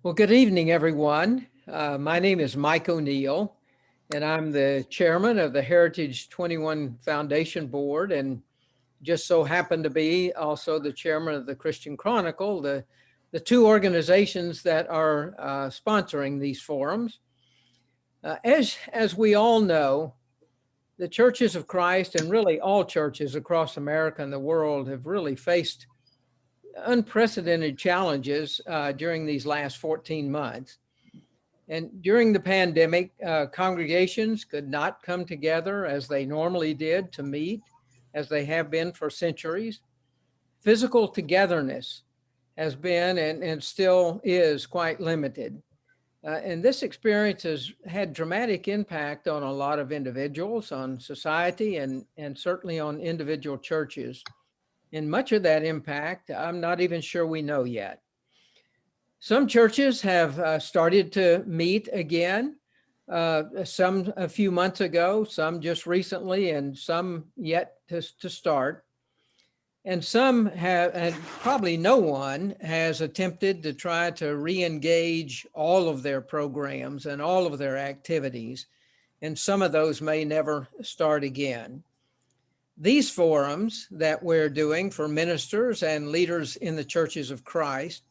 Well, good evening, everyone. My name is Mike O'Neill, and I'm the chairman of the Heritage 21 Foundation Board, and just so happen to be also the chairman of the Christian Chronicle, the two organizations that are sponsoring these forums. As we all know, the churches of Christ and really all churches across America and the world have really faced unprecedented challenges during these last 14 months. And during the pandemic, congregations could not come together as they normally did to meet, as they have been for centuries. Physical togetherness has been and still is quite limited. And this experience has had dramatic impact on a lot of individuals, on society, and certainly on individual churches. And much of that impact, I'm not even sure we know yet. Some churches have started to meet again, some a few months ago, some just recently, and some yet to start. And some have, and probably no one has attempted to try to re-engage all of their programs and all of their activities. And some of those may never start again. These forums that we're doing for ministers and leaders in the churches of Christ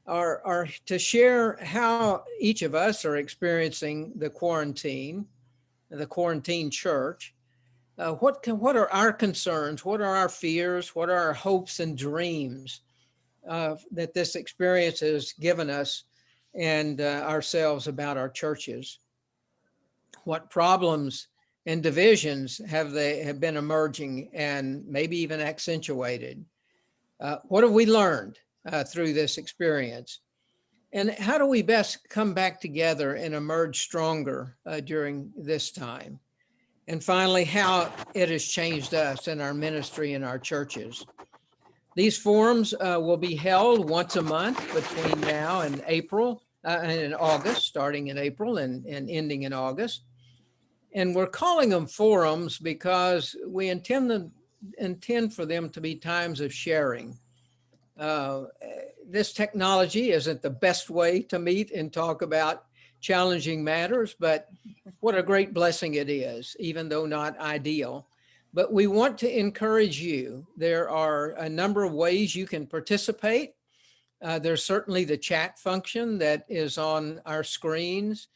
are to share how each of us are experiencing the quarantine church. What are our concerns? What are our fears? What are our hopes and dreams that this experience has given us and ourselves about our churches? What problems and divisions have been emerging and maybe even accentuated? What have we learned through this experience? And how do we best come back together and emerge stronger during this time? And finally, how it has changed us in our ministry and our churches. These forums will be held once a month between now and April and in August, starting in April and ending in August. And we're calling them forums because we intend for them to be times of sharing. This technology isn't the best way to meet and talk about challenging matters, but what a great blessing it is, even though not ideal. But we want to encourage you. There are a number of ways you can participate. There's certainly the chat function that is on our screens.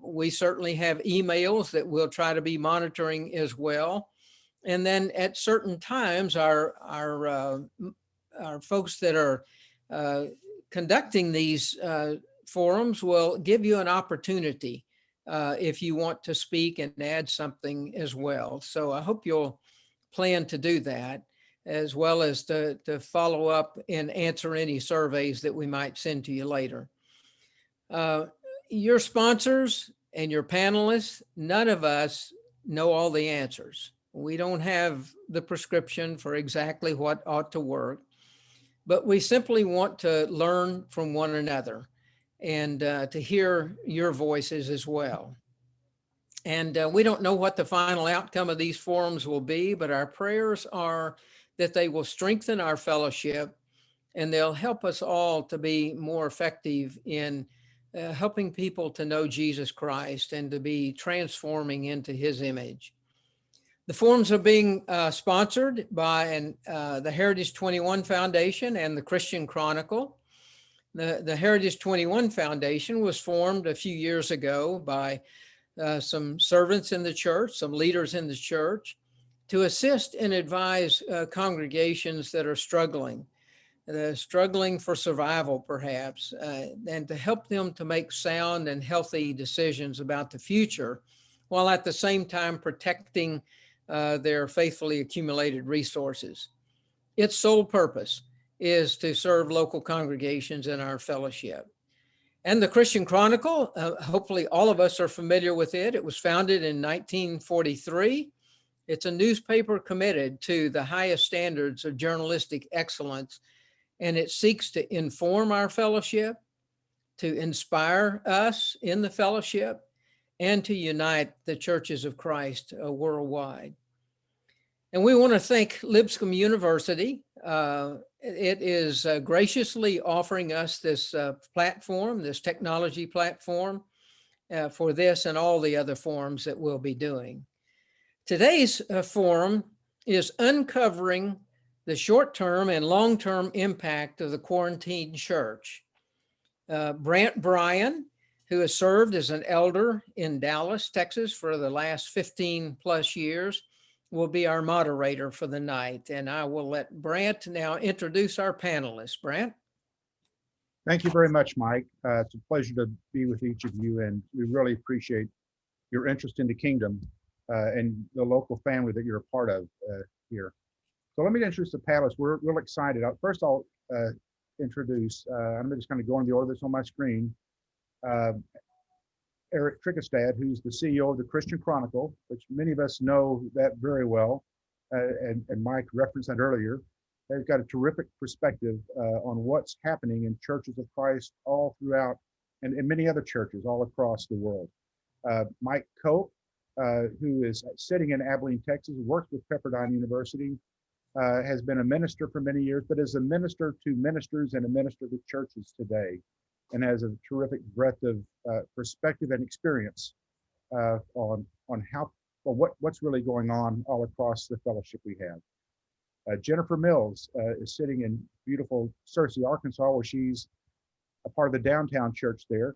We certainly have emails that we'll try to be monitoring as well. And then at certain times, our folks that are conducting these forums will give you an opportunity if you want to speak and add something as well. So I hope you'll plan to do that, as well as to follow up and answer any surveys that we might send to you later. Your sponsors and your panelists, none of us know all the answers. We don't have the prescription for exactly what ought to work, but we simply want to learn from one another and to hear your voices as well. And we don't know what the final outcome of these forums will be, but our prayers are that they will strengthen our fellowship and they'll help us all to be more effective in helping people to know Jesus Christ and to be transforming into his image. The forums are being sponsored by the Heritage 21 Foundation and the Christian Chronicle. The Heritage 21 Foundation was formed a few years ago by some servants in the church, some leaders in the church, to assist and advise congregations that are struggling for survival perhaps, and to help them to make sound and healthy decisions about the future, while at the same time protecting their faithfully accumulated resources. Its sole purpose is to serve local congregations in our fellowship. And the Christian Chronicle, hopefully all of us are familiar with it. It was founded in 1943. It's a newspaper committed to the highest standards of journalistic excellence, and it seeks to inform our fellowship, to inspire us in the fellowship, and to unite the churches of Christ worldwide. And we want to thank Lipscomb University it is graciously offering us this platform, this technology platform for this and all the other forums that we'll be doing. Today's forum is uncovering the short-term and long-term impact of the quarantined church. Brant Bryan, who has served as an elder in Dallas, Texas for the last 15 plus years, will be our moderator for the night. And I will let Brant now introduce our panelists. Brant? Thank you very much, Mike. It's a pleasure to be with each of you, and we really appreciate your interest in the kingdom and the local family that you're a part of here. So let me introduce the panelists. We're real excited. First, I'll introduce, I'm just kind of going the order that's on my screen, Eric Trickerstad, who's the CEO of the Christian Chronicle, which many of us know that very well, and Mike referenced that earlier. They've got a terrific perspective on what's happening in churches of Christ all throughout, and in many other churches all across the world. Mike Cope, who is sitting in Abilene, Texas, works with Pepperdine University, has been a minister for many years, but is a minister to ministers and a minister to churches today, and has a terrific breadth of perspective and experience on what's really going on all across the fellowship we have. Jennifer Mills is sitting in beautiful Searcy, Arkansas, where she's a part of the downtown church there.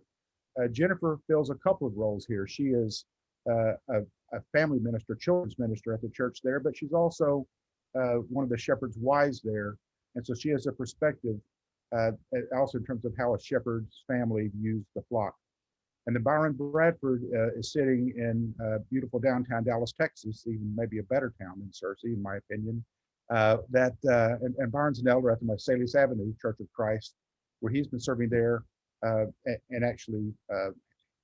Jennifer fills a couple of roles here. She is a family minister, children's minister at the church there, but she's also one of the shepherd's wives there. And so she has a perspective also in terms of how a shepherd's family views the flock. And then Byron Bradford is sitting in beautiful downtown Dallas, Texas, even maybe a better town than Searcy, in my opinion. And Byron's an elder at the Marsalis Avenue Church of Christ, where he's been serving there and actually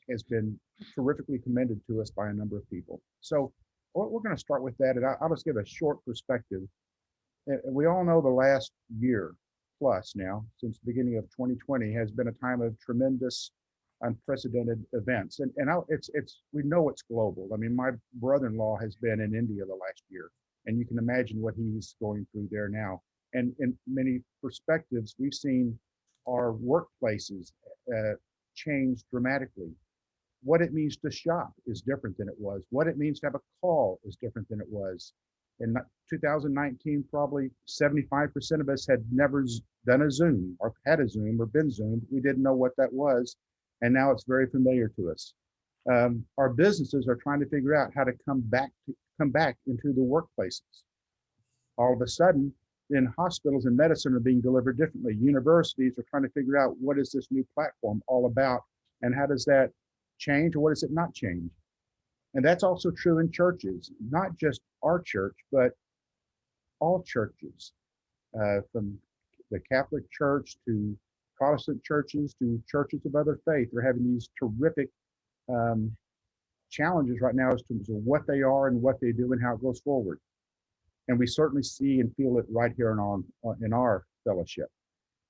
has been terrifically commended to us by a number of people. So we're going to start with that, and I'll just give a short perspective. We all know the last year plus now, since the beginning of 2020, has been a time of tremendous, unprecedented events, and we know it's global. I mean, my brother-in-law has been in India the last year, and you can imagine what he's going through there now. And in many perspectives, we've seen our workplaces change dramatically. What it means to shop is different than it was. What it means to have a call is different than it was. In 2019, probably 75% of us had never done a Zoom or had a Zoom or been Zoomed. We didn't know what that was. And now it's very familiar to us. Our businesses are trying to figure out how to come back into the workplaces. All of a sudden, then hospitals and medicine are being delivered differently. Universities are trying to figure out what is this new platform all about, and how does that change, or what does it not change? And that's also true in churches, not just our church, but all churches, from the Catholic Church to Protestant churches to churches of other faith. They're having these terrific challenges right now as to what they are and what they do and how it goes forward. And we certainly see and feel it right here in our fellowship.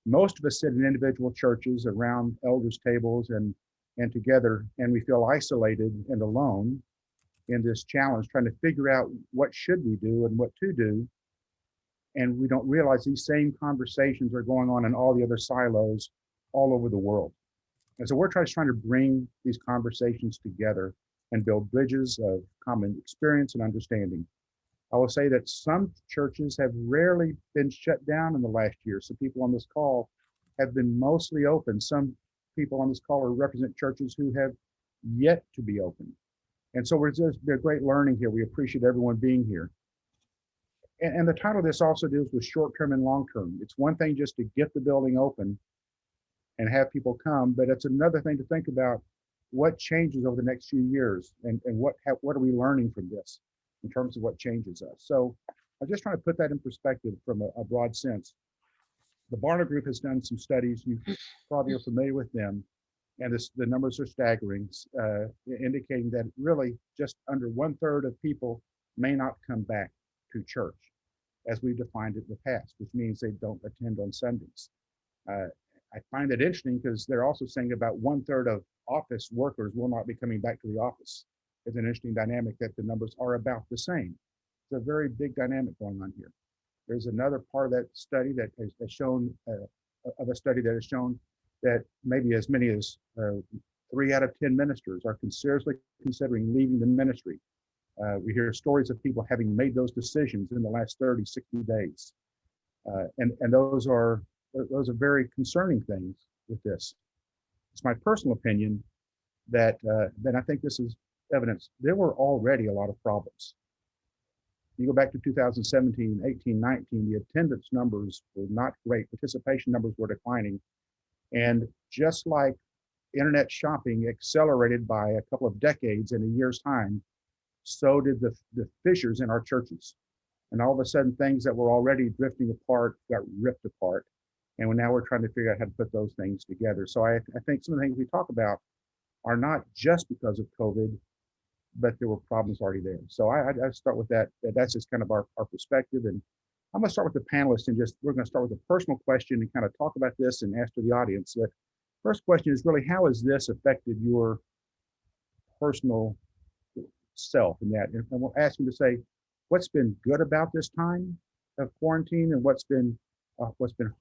Most of us sit in individual churches around elders' tables and together, and we feel isolated and alone in this challenge, trying to figure out what should we do and what to do. And we don't realize these same conversations are going on in all the other silos all over the world. And so we're trying to bring these conversations together and build bridges of common experience and understanding. I will say that some churches have rarely been shut down in the last year. So people on this call have been mostly open. Some people on this call represent churches who have yet to be open. And so there's a great learning here. We appreciate everyone being here. And the title of this also deals with short-term and long-term. It's one thing just to get the building open and have people come, but it's another thing to think about what changes over the next few years, and what are we learning from this in terms of what changes us. So I'm just trying to put that in perspective from a broad sense. The Barna Group has done some studies. You probably are familiar with them, and the numbers are staggering, indicating that really just under 1/3 of people may not come back to church as we defined it in the past, which means they don't attend on Sundays. I find it interesting because they're also saying about 1/3 of office workers will not be coming back to the office. It's an interesting dynamic that the numbers are about the same. It's a very big dynamic going on here. There's another part of that study that has shown, of a study that has shown that maybe as many as 3 out of 10 ministers are seriously considering leaving the ministry. We hear stories of people having made those decisions in the last 30, 60 days. And those are very concerning things with this. It's my personal opinion that then I think this is evidence. There were already a lot of problems. You go back to 2017, 18, 19, the attendance numbers were not great. Participation numbers were declining. And just like internet shopping accelerated by a couple of decades in a year's time, so did the fissures in our churches. And all of a sudden, things that were already drifting apart got ripped apart. And now we're trying to figure out how to put those things together. So I think some of the things we talk about are not just because of COVID, but there were problems already there. So I start with that. That's just kind of our perspective. And I'm going to start with the panelists and we're going to start with a personal question and kind of talk about this and ask to the audience. The first question is really, how has this affected your personal self in that? And we'll ask you to say, what's been good about this time of quarantine and what's been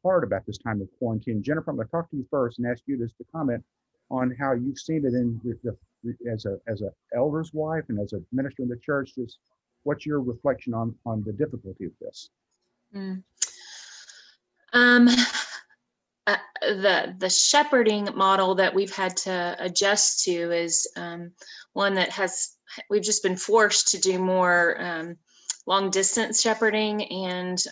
hard about this time of quarantine. Jennifer, I'm going to talk to you first and ask you to comment on how you've seen it in as a elder's wife and as a minister in the church. Just what's your reflection on the difficulty of this? The shepherding model that we've had to adjust to is one that we've just been forced to do more long distance shepherding and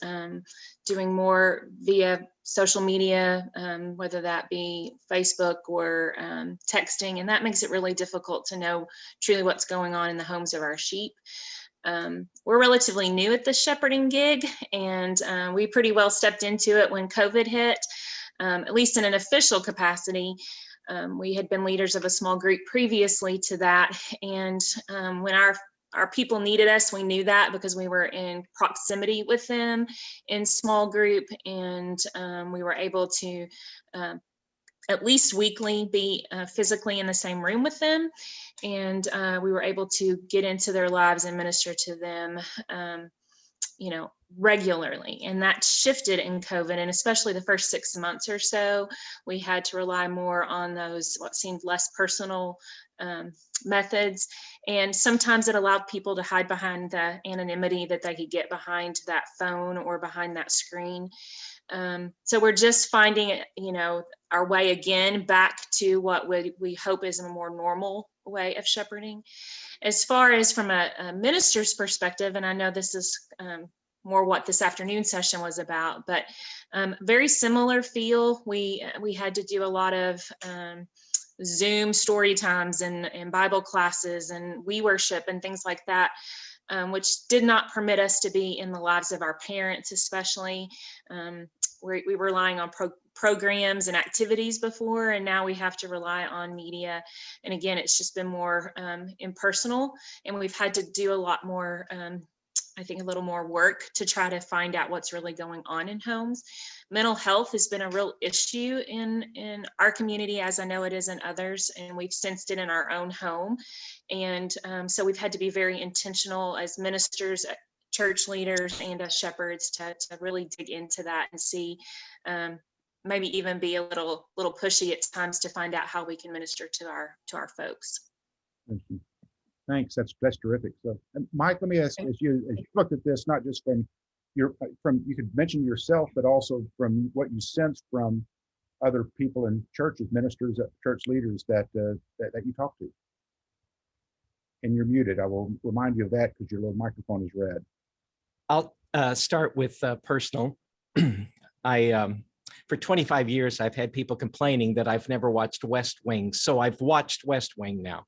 doing more via social media, whether that be Facebook or texting, and that makes it really difficult to know truly what's going on in the homes of our sheep. We're relatively new at the shepherding gig, and we pretty well stepped into it when COVID hit, at least in an official capacity. We had been leaders of a small group previously to that, and when our people needed us, we knew that because we were in proximity with them in small group, and we were able to at least weekly be physically in the same room with them, and we were able to get into their lives and minister to them regularly. And that shifted in COVID, and especially the first 6 months or so, we had to rely more on those what seemed less personal methods. And sometimes it allowed people to hide behind the anonymity that they could get behind that phone or behind that screen. So we're just finding, our way again back to what we hope is a more normal way of shepherding. As far as from a minister's perspective, and I know this is more what this afternoon session was about, but very similar feel. We had to do a lot of Zoom story times and Bible classes and we worship and things like that, which did not permit us to be in the lives of our parents, especially. We were relying on programs and activities before, and now we have to rely on media. And again, it's just been more impersonal, and we've had to do a lot more, I think a little more work to try to find out what's really going on in homes. Mental health has been a real issue in our community, as I know it is in others, and we've sensed it in our own home. And so we've had to be very intentional as ministers, church leaders, and as shepherds to really dig into that and see, maybe even be a little pushy at times to find out how we can minister to our folks. Thank you. Thanks. That's terrific. So, Mike, let me ask, as you looked at this, not just from you could mention yourself, but also from what you sense from other people in churches, ministers, church leaders that you talk to. And you're muted. I will remind you of that because your little microphone is red. I'll start with personal. For 25 years, I've had people complaining that I've never watched West Wing. So I've watched West Wing now.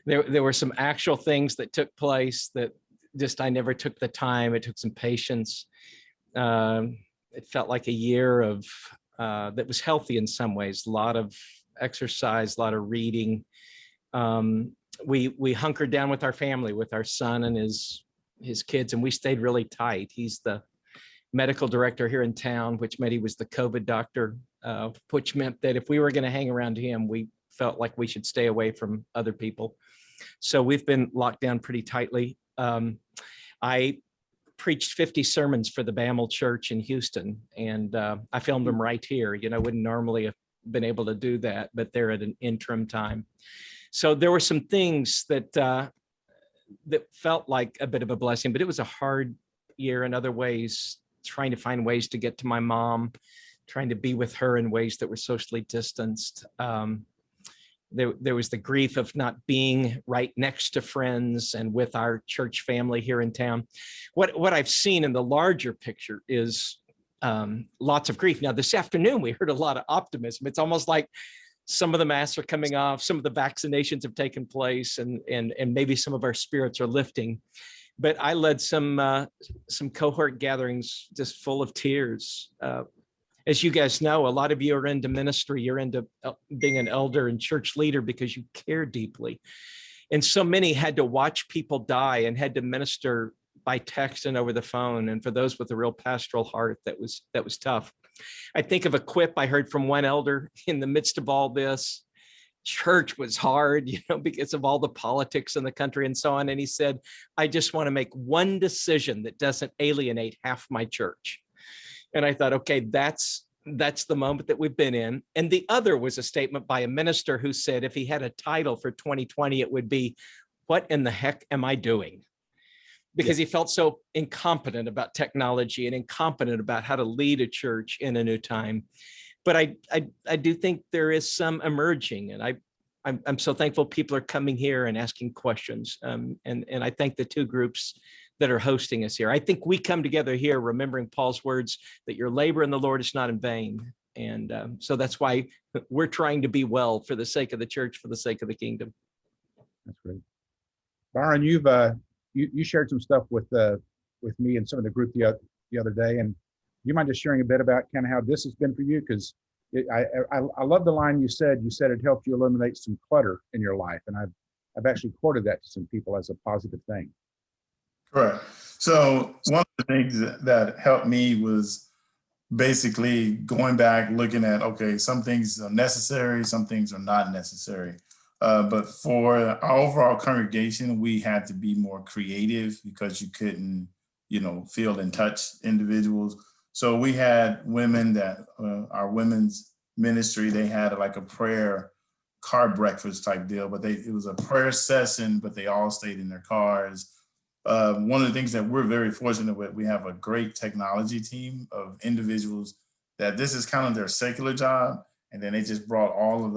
There were some actual things that took place that just I never took the time. It took some patience. It felt like a year of that was healthy in some ways. A lot of exercise, a lot of reading. We hunkered down with our family, with our son and his kids, and we stayed really tight. He's the medical director here in town, which meant he was the COVID doctor, which meant that if we were going to hang around him, we felt like we should stay away from other people. So we've been locked down pretty tightly. I preached 50 sermons for the Bammel Church in Houston, and I filmed them right here. You know, wouldn't normally have been able to do that, but they're at an interim time. So there were some things that that felt like a bit of a blessing, but it was a hard year in other ways, trying to find ways to get to my mom, trying to be with her in ways that were socially distanced. There was the grief of not being right next to friends and with our church family here in town. What I've seen in the larger picture is lots of grief. Now, this afternoon, we heard a lot of optimism. It's almost like some of the masks are coming off, some of the vaccinations have taken place, and maybe some of our spirits are lifting. But I led some cohort gatherings just full of tears. As you guys know, a lot of you are into ministry. You're into being an elder and church leader because you care deeply. And so many had to watch people die and had to minister by text and over the phone. And for those with a real pastoral heart, that was tough. I think of a quip I heard from one elder in the midst of all this. Church was hard, you know, because of all the politics in the country and so on. And he said, I just want to make one decision that doesn't alienate half my church. And I thought, okay, that's the moment that we've been in. And the other was a statement by a minister who said if he had a title for 2020, it would be, what in the heck am I doing? Because he felt so incompetent about technology and incompetent about how to lead a church in a new time. But I do think there is some emerging, and I'm so thankful people are coming here and asking questions. And I thank the two groups that are hosting us here. I think we come together here remembering Paul's words that your labor in the Lord is not in vain. And so that's why we're trying to be well for the sake of the church, for the sake of the kingdom. That's great. Byron, you shared some stuff with me and some of the group the other day, and you mind just sharing a bit about kind of how this has been for you? Because I love the line you said it helped you eliminate some clutter in your life, and I've actually quoted that to some people as a positive thing. Correct. So one of the things that helped me was basically going back, looking at, okay, some things are necessary, some things are not necessary. But for our overall congregation, we had to be more creative because you couldn't, feel and touch individuals. So we had women that our women's ministry, they had like a prayer car breakfast type deal, but it was a prayer session, but they all stayed in their cars. One of the things that we're very fortunate with, we have a great technology team of individuals that this is kind of their secular job. And then they just brought all of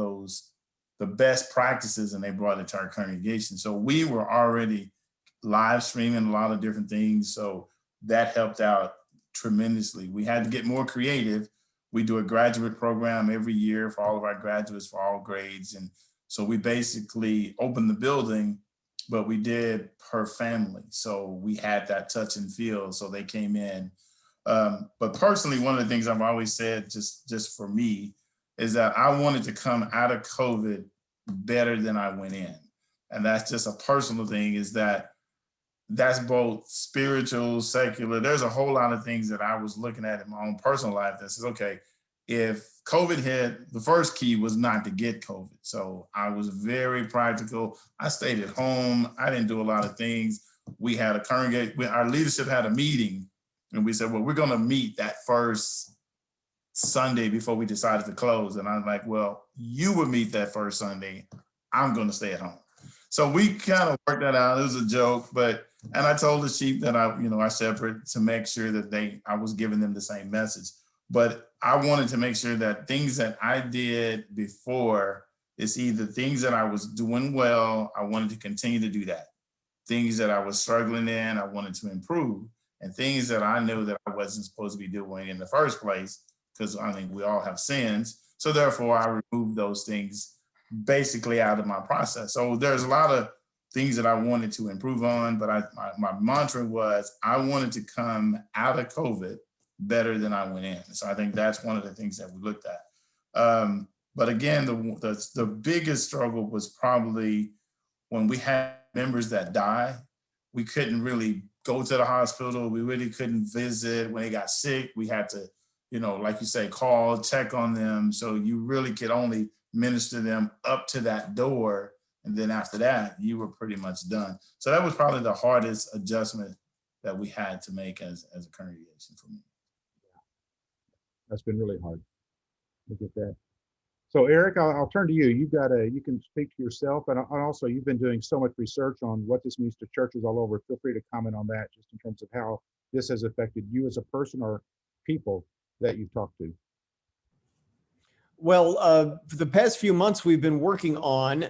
the best practices, and they brought it to our congregation. So we were already live streaming a lot of different things. So that helped out tremendously. We had to get more creative. We do a graduate program every year for all of our graduates for all grades. And so we basically opened the building, but we did per family. So we had that touch and feel. So they came in. But personally, one of the things I've always said, just for me, is that I wanted to come out of COVID better than I went in. And that's just a personal thing, is that's both spiritual, secular. There's a whole lot of things that I was looking at in my own personal life that says, okay, if COVID hit, the first key was not to get COVID. So I was very practical. I stayed at home. I didn't do a lot of things. We had a congregation, our leadership had a meeting, and we said, well, we're going to meet that first Sunday before we decided to close. And I'm like, well, you would meet that first Sunday. I'm going to stay at home. So we kind of worked that out. It was a joke, and I told the sheep that I separate to make sure that I was giving them the same message. But I wanted to make sure that things that I did before, it's either things that I was doing well, I wanted to continue to do that. Things that I was struggling in, I wanted to improve. And things that I knew that I wasn't supposed to be doing in the first place, because I think we all have sins. So therefore, I removed those things basically out of my process. So there's a lot of things that I wanted to improve on, but my mantra was I wanted to come out of COVID better than I went in. So I think that's one of the things that we looked at. But again, the biggest struggle was probably when we had members that die. We couldn't really go to the hospital. We really couldn't visit. When they got sick, we had to, like you say, call, check on them. So you really could only minister them up to that door. And then after that, you were pretty much done. So that was probably the hardest adjustment that we had to make as a congregation for me. That's been really hard. I get that. So Eric, I'll turn to you. You can speak to yourself, and also you've been doing so much research on what this means to churches all over. Feel free to comment on that, just in terms of how this has affected you as a person or people that you've talked to. Well, for the past few months, we've been working on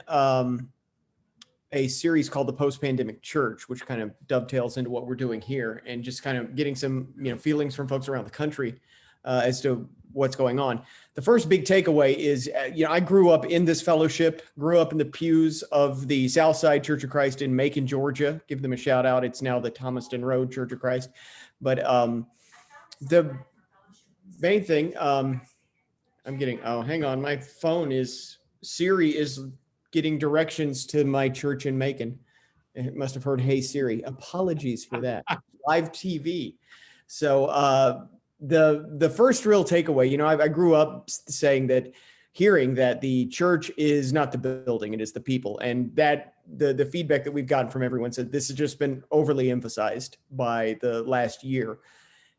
a series called The Post-Pandemic Church, which kind of dovetails into what we're doing here, and just kind of getting some feelings from folks around the country as to what's going on. The first big takeaway is, I grew up in this fellowship, grew up in the pews of the Southside Church of Christ in Macon, Georgia. Give them a shout out. It's now the Thomaston Road Church of Christ. But the main thing, hang on, my phone Siri is getting directions to my church in Macon. It must have heard, "Hey Siri." Apologies for that. Live TV. So the first real takeaway, I grew up hearing that the church is not the building, it is the people. And that the feedback that we've gotten from everyone said this has just been overly emphasized by the last year.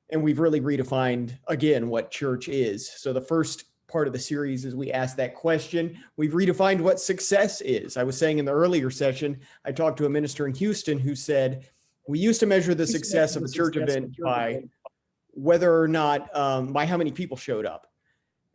And we've really redefined again what church is. So the first part of the series is we asked that question. We've redefined what success is. I was saying in the earlier session, I talked to a minister in Houston who said, we used to measure the success of a church event by whether or not, by how many people showed up.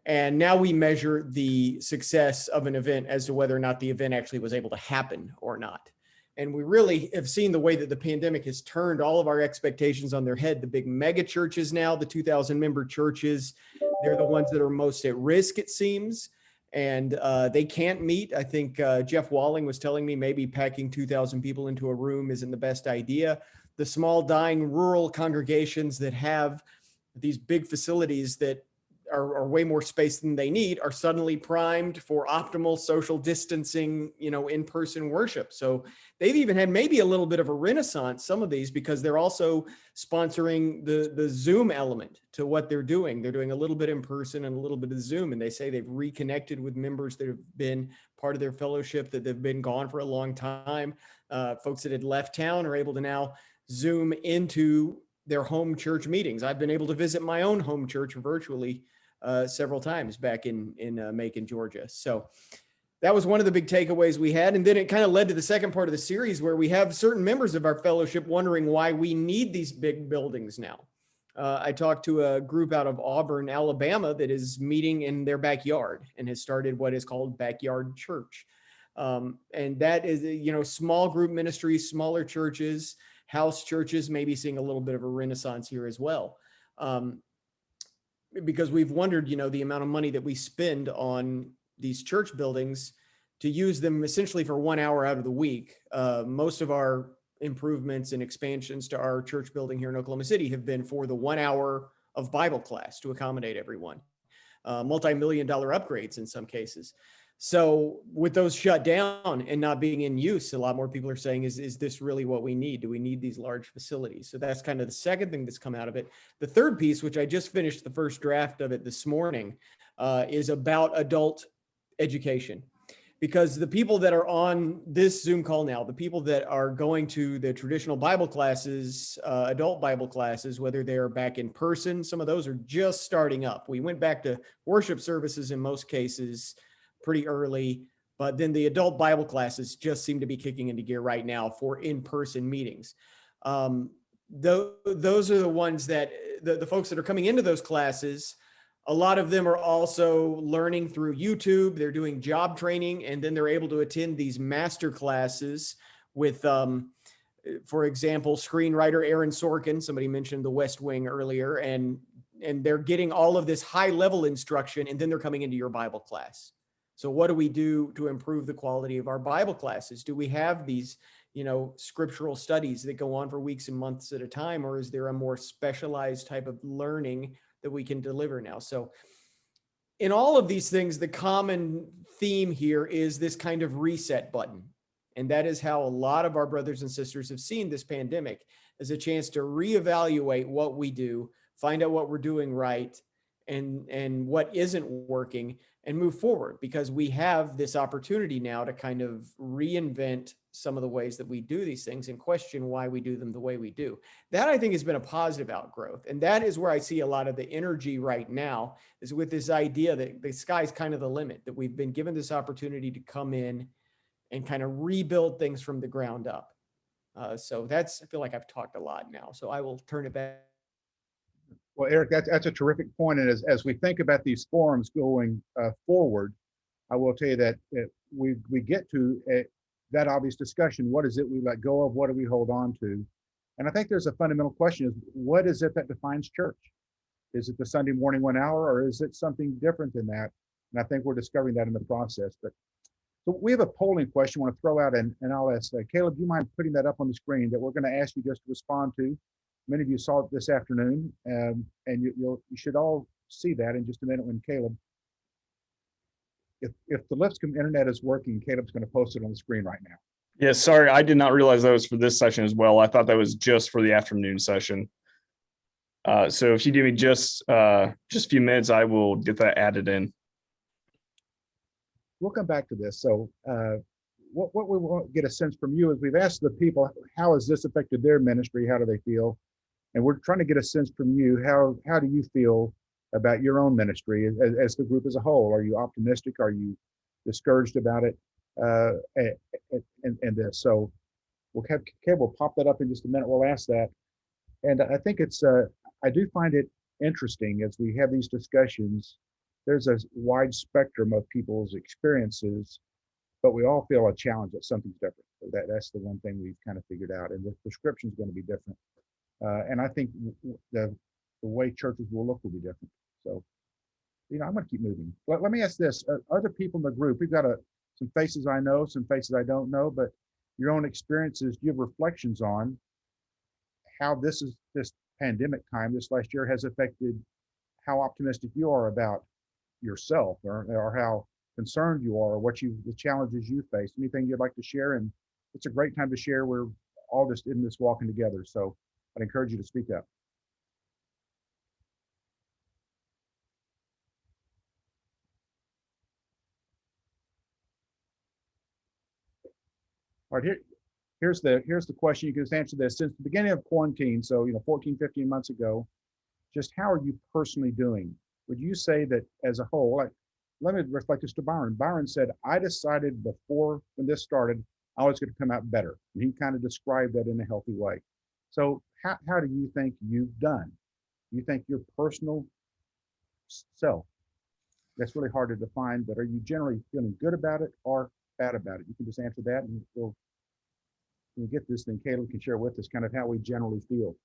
And now we measure the success of an event as to whether or not the event actually was able to happen or not. And we really have seen the way that the pandemic has turned all of our expectations on their head. The big mega churches now, the 2,000 member churches, they're the ones that are most at risk, it seems. And they can't meet. I think Jeff Walling was telling me maybe packing 2,000 people into a room isn't the best idea. The small, dying rural congregations that have these big facilities that are way more space than they need are suddenly primed for optimal social distancing, in-person worship. So they've even had maybe a little bit of a renaissance, some of these, because they're also sponsoring the Zoom element to what they're doing. They're doing a little bit in person and a little bit of Zoom. And they say they've reconnected with members that have been part of their fellowship, that they've been gone for a long time. Folks that had left town are able to now Zoom into their home church meetings. I've been able to visit my own home church virtually several times back in Macon, Georgia. So that was one of the big takeaways we had. And then it kind of led to the second part of the series where we have certain members of our fellowship wondering why we need these big buildings now. I talked to a group out of Auburn, Alabama that is meeting in their backyard and has started what is called Backyard Church. And that is, small group ministries, smaller churches, house churches, maybe seeing a little bit of a renaissance here as well. Because we've wondered, the amount of money that we spend on these church buildings to use them essentially for 1 hour out of the week. Most of our improvements and expansions to our church building here in Oklahoma City have been for the 1 hour of Bible class to accommodate everyone. Multi-million-dollar upgrades in some cases. So with those shut down and not being in use, a lot more people are saying, is this really what we need? Do we need these large facilities? So that's kind of the second thing that's come out of it. The third piece, which I just finished the first draft of it this morning, is about adult education. Because the people that are on this Zoom call now, the people that are going to the traditional Bible classes, adult Bible classes, whether they're back in person, some of those are just starting up. We went back to worship services in most cases pretty early, but then the adult Bible classes just seem to be kicking into gear right now for in-person meetings. Those are the ones that the folks that are coming into those classes, a lot of them are also learning through YouTube. They're doing job training, and then they're able to attend these master classes with, for example, screenwriter Aaron Sorkin. Somebody mentioned The West Wing earlier, and they're getting all of this high-level instruction, and then they're coming into your Bible class. So what do we do to improve the quality of our Bible classes? Do we have these, scriptural studies that go on for weeks and months at a time, or is there a more specialized type of learning that we can deliver now? So in all of these things, the common theme here is this kind of reset button. And that is how a lot of our brothers and sisters have seen this pandemic as a chance to reevaluate what we do, find out what we're doing right and what isn't working, and move forward, because we have this opportunity now to kind of reinvent some of the ways that we do these things and question why we do them the way we do. That, I think, has been a positive outgrowth. And that is where I see a lot of the energy right now, is with this idea that the sky's kind of the limit, that we've been given this opportunity to come in and kind of rebuild things from the ground up. So that's, I feel like I've talked a lot now, so I will turn it back. Well, Eric, that's a terrific point. And as we think about these forums going forward, I will tell you that we get to that obvious discussion. What is it we let go of? What do we hold on to? And I think there's a fundamental question: is what is it that defines church? Is it the Sunday morning 1 hour, or is it something different than that? And I think we're discovering that in the process. But so we have a polling question I want to throw out, and I'll ask Caleb, do you mind putting that up on the screen, that we're going to ask you just to respond to? Many of you saw it this afternoon, and you should all see that in just a minute when Caleb, if the Lipscomb internet is working, Caleb's going to post it on the screen right now. Yeah, sorry, I did not realize that was for this session as well. I thought that was just for the afternoon session. So if you give me just a few minutes, I will get that added in. We'll come back to this. So what we want to get a sense from you is, we've asked the people, how has this affected their ministry? How do they feel? And we're trying to get a sense from you, how do you feel about your own ministry as the group as a whole? Are you optimistic? Are you discouraged about it? And this. So we'll pop that up in just a minute. We'll ask that. And I think it's, I do find it interesting as we have these discussions. There's a wide spectrum of people's experiences, but we all feel a challenge that something's different. So that's the one thing we've kind of figured out, and the prescription is going to be different. And I think the way churches will look will be different. So, I'm going to keep moving. Let me ask this: other people in the group, we've got some faces I know, some faces I don't know, but your own experiences, do you have reflections on how this pandemic time, this last year, has affected how optimistic you are about yourself, or how concerned you are, or the challenges you face? Anything you'd like to share? And it's a great time to share. We're all just in this walking together. So I'd encourage you to speak up. All right, here's the question. You can just answer this. Since the beginning of quarantine, so 14, 15 months ago, just how are you personally doing? Would you say that as a whole, let me reflect this to Byron. Byron said, I decided before when this started, I was going to come out better. And he kind of described that in a healthy way. So how do you think you've done? You think your personal self, that's really hard to define, but are you generally feeling good about it or bad about it? You can just answer that, and when we get this, then Caleb can share with us kind of how we generally feel.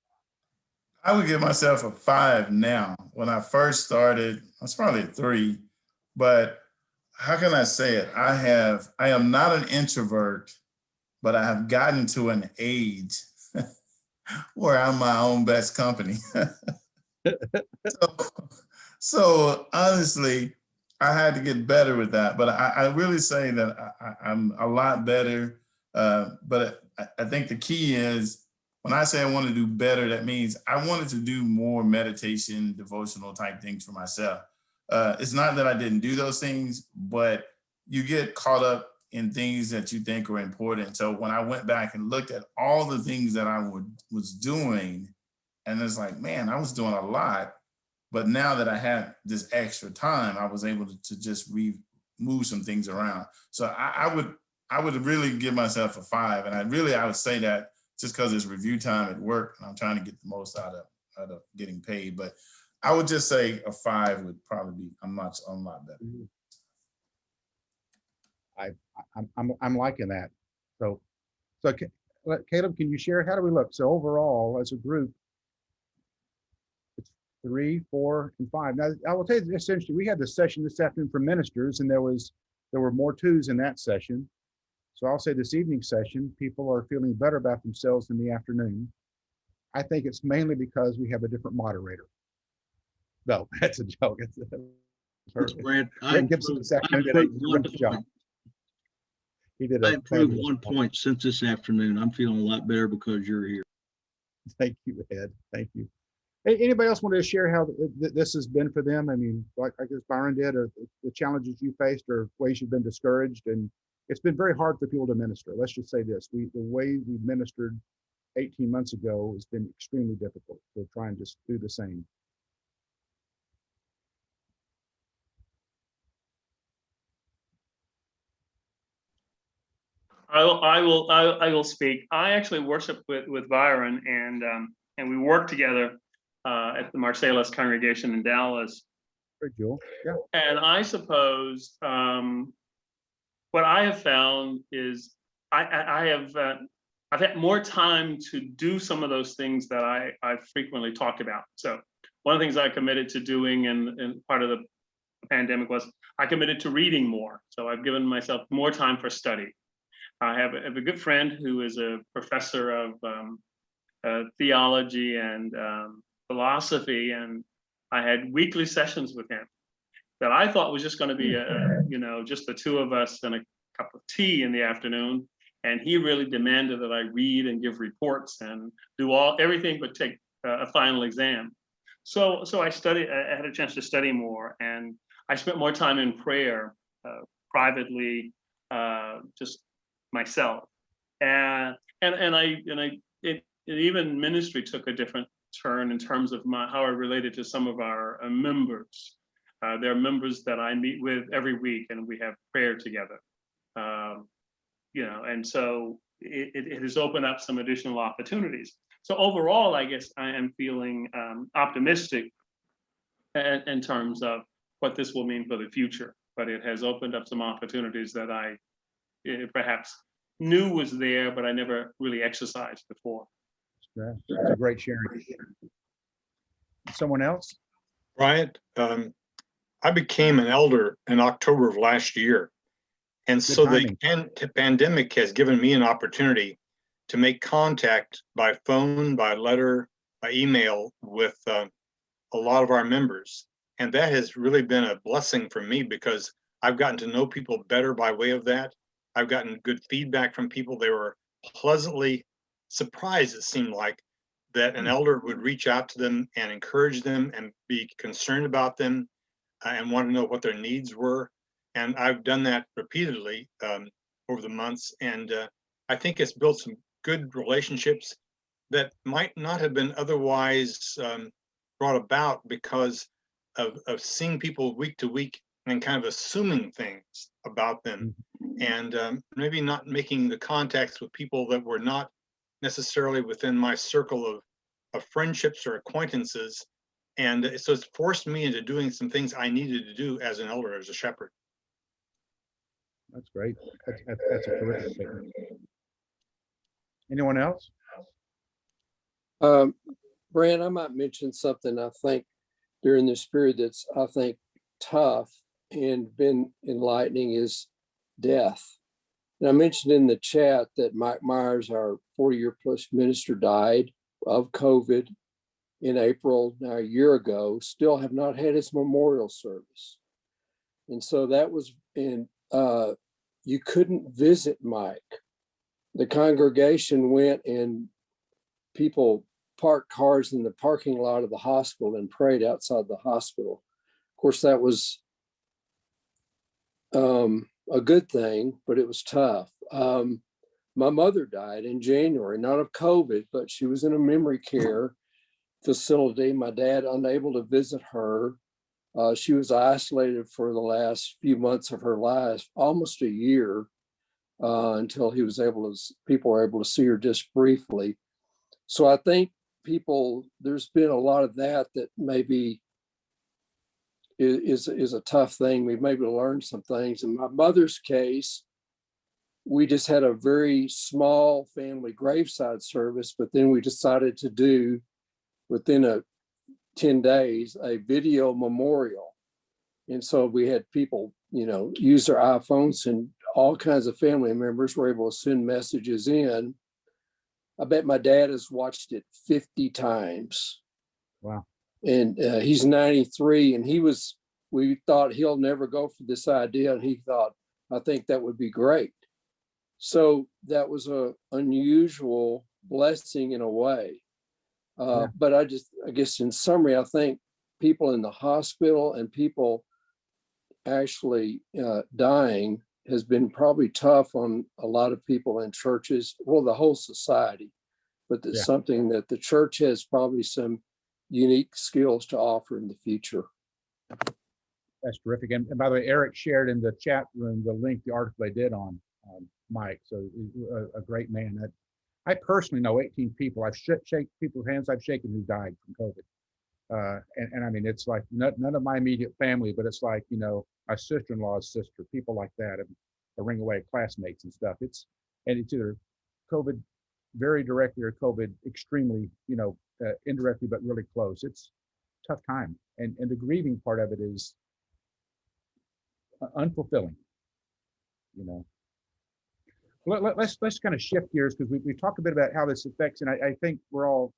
I would give myself a 5 now. When I first started, I was probably a 3, but how can I say it? I am not an introvert, but I have gotten to an age where I'm my own best company. So honestly, I had to get better with that, but I really say that I'm a lot better. But I think the key is, when I say I want to do better, that means I wanted to do more meditation, devotional type things for myself. It's not that I didn't do those things, but you get caught up in things that you think are important. So when I went back and looked at all the things that I was doing, and it's like, man, I was doing a lot. But now that I had this extra time, I was able to just move some things around. So I would really give myself a 5. And I would say that just because it's review time at work and I'm trying to get the most out of getting paid. But I would just say a 5 would probably be a lot better. I'm liking that. So Caleb, can you share, how do we look? So overall, as a group, it's 3, 4, and 5. Now, I will tell you, essentially, we had this session this afternoon for ministers, and there were more 2s in that session. So I'll say this evening session, people are feeling better about themselves in the afternoon. I think it's mainly because we have a different moderator. No, that's a joke. Brad, Rick Gibson this afternoon did a terrific job. He did. I improved 1 point since this afternoon. I'm feeling a lot better because you're here. Thank you, Ed. Thank you. Anybody else want to share how this has been for them? I mean, like I guess Byron did, or the challenges you faced or ways you've been discouraged. And it's been very hard for people to minister. Let's just say this, the way we ministered 18 months ago has been extremely difficult to try and just do the same. I will speak. I actually worship with Byron, and we work together at the Marcellus congregation in Dallas. Great, Joel. Yeah. And I suppose what I have found is I've had more time to do some of those things that I frequently talk about. So one of the things I committed to doing and part of the pandemic was I committed to reading more. So I've given myself more time for study. I have a good friend who is a professor of theology and philosophy, and I had weekly sessions with him that I thought was just going to be just the two of us and a cup of tea in the afternoon. And he really demanded that I read and give reports and do everything but take a final exam. So I studied. I had a chance to study more, and I spent more time in prayer privately, just myself, and even ministry took a different turn in terms of how I related to some of our members. There are members that I meet with every week, and we have prayer together. And so it has opened up some additional opportunities. So overall, I guess I am feeling optimistic in terms of what this will mean for the future. But it has opened up some opportunities that I perhaps knew was there, but I never really exercised before. That's a great sharing. Someone else? Bryant, I became an elder in October of last year. And so the pandemic has given me an opportunity to make contact by phone, by letter, by email with a lot of our members. And that has really been a blessing for me because I've gotten to know people better by way of that. I've gotten good feedback from people. They were pleasantly surprised, it seemed like, that an elder would reach out to them and encourage them and be concerned about them and want to know what their needs were. And I've done that repeatedly over the months. And I think it's built some good relationships that might not have been otherwise brought about because of seeing people week to week and kind of assuming things about them and maybe not making the contacts with people that were not necessarily within my circle of friendships or acquaintances. And so it's forced me into doing some things I needed to do as an elder, as a shepherd. That's great. That's a terrific statement. Anyone else? Brand, I might mention something I think during this period that's, I think, tough and been enlightening is death. And I mentioned in the chat that Mike Myers, our 40-year-plus minister, died of COVID in April, now a year ago, still have not had his memorial service. And so that was you couldn't visit Mike. The congregation went and people parked cars in the parking lot of the hospital and prayed outside the hospital. Of course, that was a good thing, but it was tough. My mother died in January, not of COVID, but she was in a memory care facility. My dad unable to visit her. She was isolated for the last few months of her life, almost a year, until people were able to see her just briefly. So I think there's been a lot of that maybe is a tough thing. We've maybe learned some things. In my mother's case, we just had a very small family graveside service, but then we decided to do within 10 days, a video memorial. And so we had people, use their iPhones, and all kinds of family members were able to send messages in. I bet my dad has watched it 50 times. Wow. And he's 93, and we thought he'll never go for this idea. And he thought, I think that would be great. So that was an unusual blessing in a way. But I guess in summary, I think people in the hospital and people actually dying has been probably tough on a lot of people in churches, well, the whole society, but it's something that the church has probably some unique skills to offer in the future. That's terrific. And by the way, Eric shared in the chat room the link, the article they did on Mike. So a great man. I personally know 18 people. I've shaken people's hands I've shaken who died from COVID. And I mean, it's like none of my immediate family, but it's like, you know, my sister-in-law's sister, people like that, and a ring away classmates and stuff. It's either COVID very directly or COVID extremely, you know, indirectly, but really close. It's a tough time. And the grieving part of it is unfulfilling, you know. Let's kind of shift gears, because we talked a bit about how this affects, and I think we're all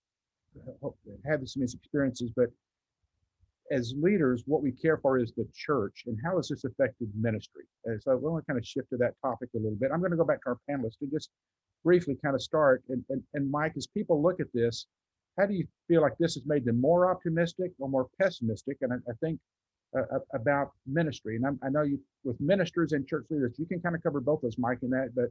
have some experiences, but as leaders, what we care for is the church, and how has this affected ministry? And so we want to kind of shift to that topic a little bit. I'm going to go back to our panelists to just briefly kind of start. And Mike, as people look at this, how do you feel like this has made them more optimistic or more pessimistic? And I think about ministry, and I know you, with ministers and church leaders, you can kind of cover both those, Mike, in that, but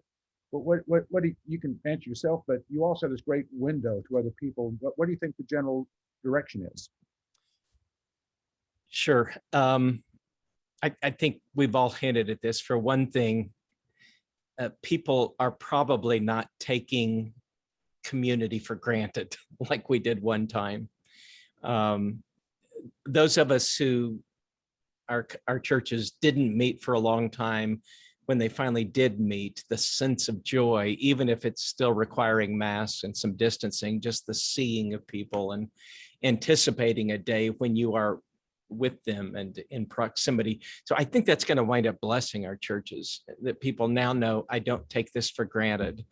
what do you can answer yourself, but you also have this great window to other people. What do you think the general direction is? Sure. I think we've all hinted at this. For one thing, people are probably not taking community for granted like we did one time. Those of us who our churches didn't meet for a long time, when they finally did meet, the sense of joy, even if it's still requiring masks and some distancing, just the seeing of people and anticipating a day when you are with them and in proximity. So I think that's going to wind up blessing our churches, that people now know I don't take this for granted.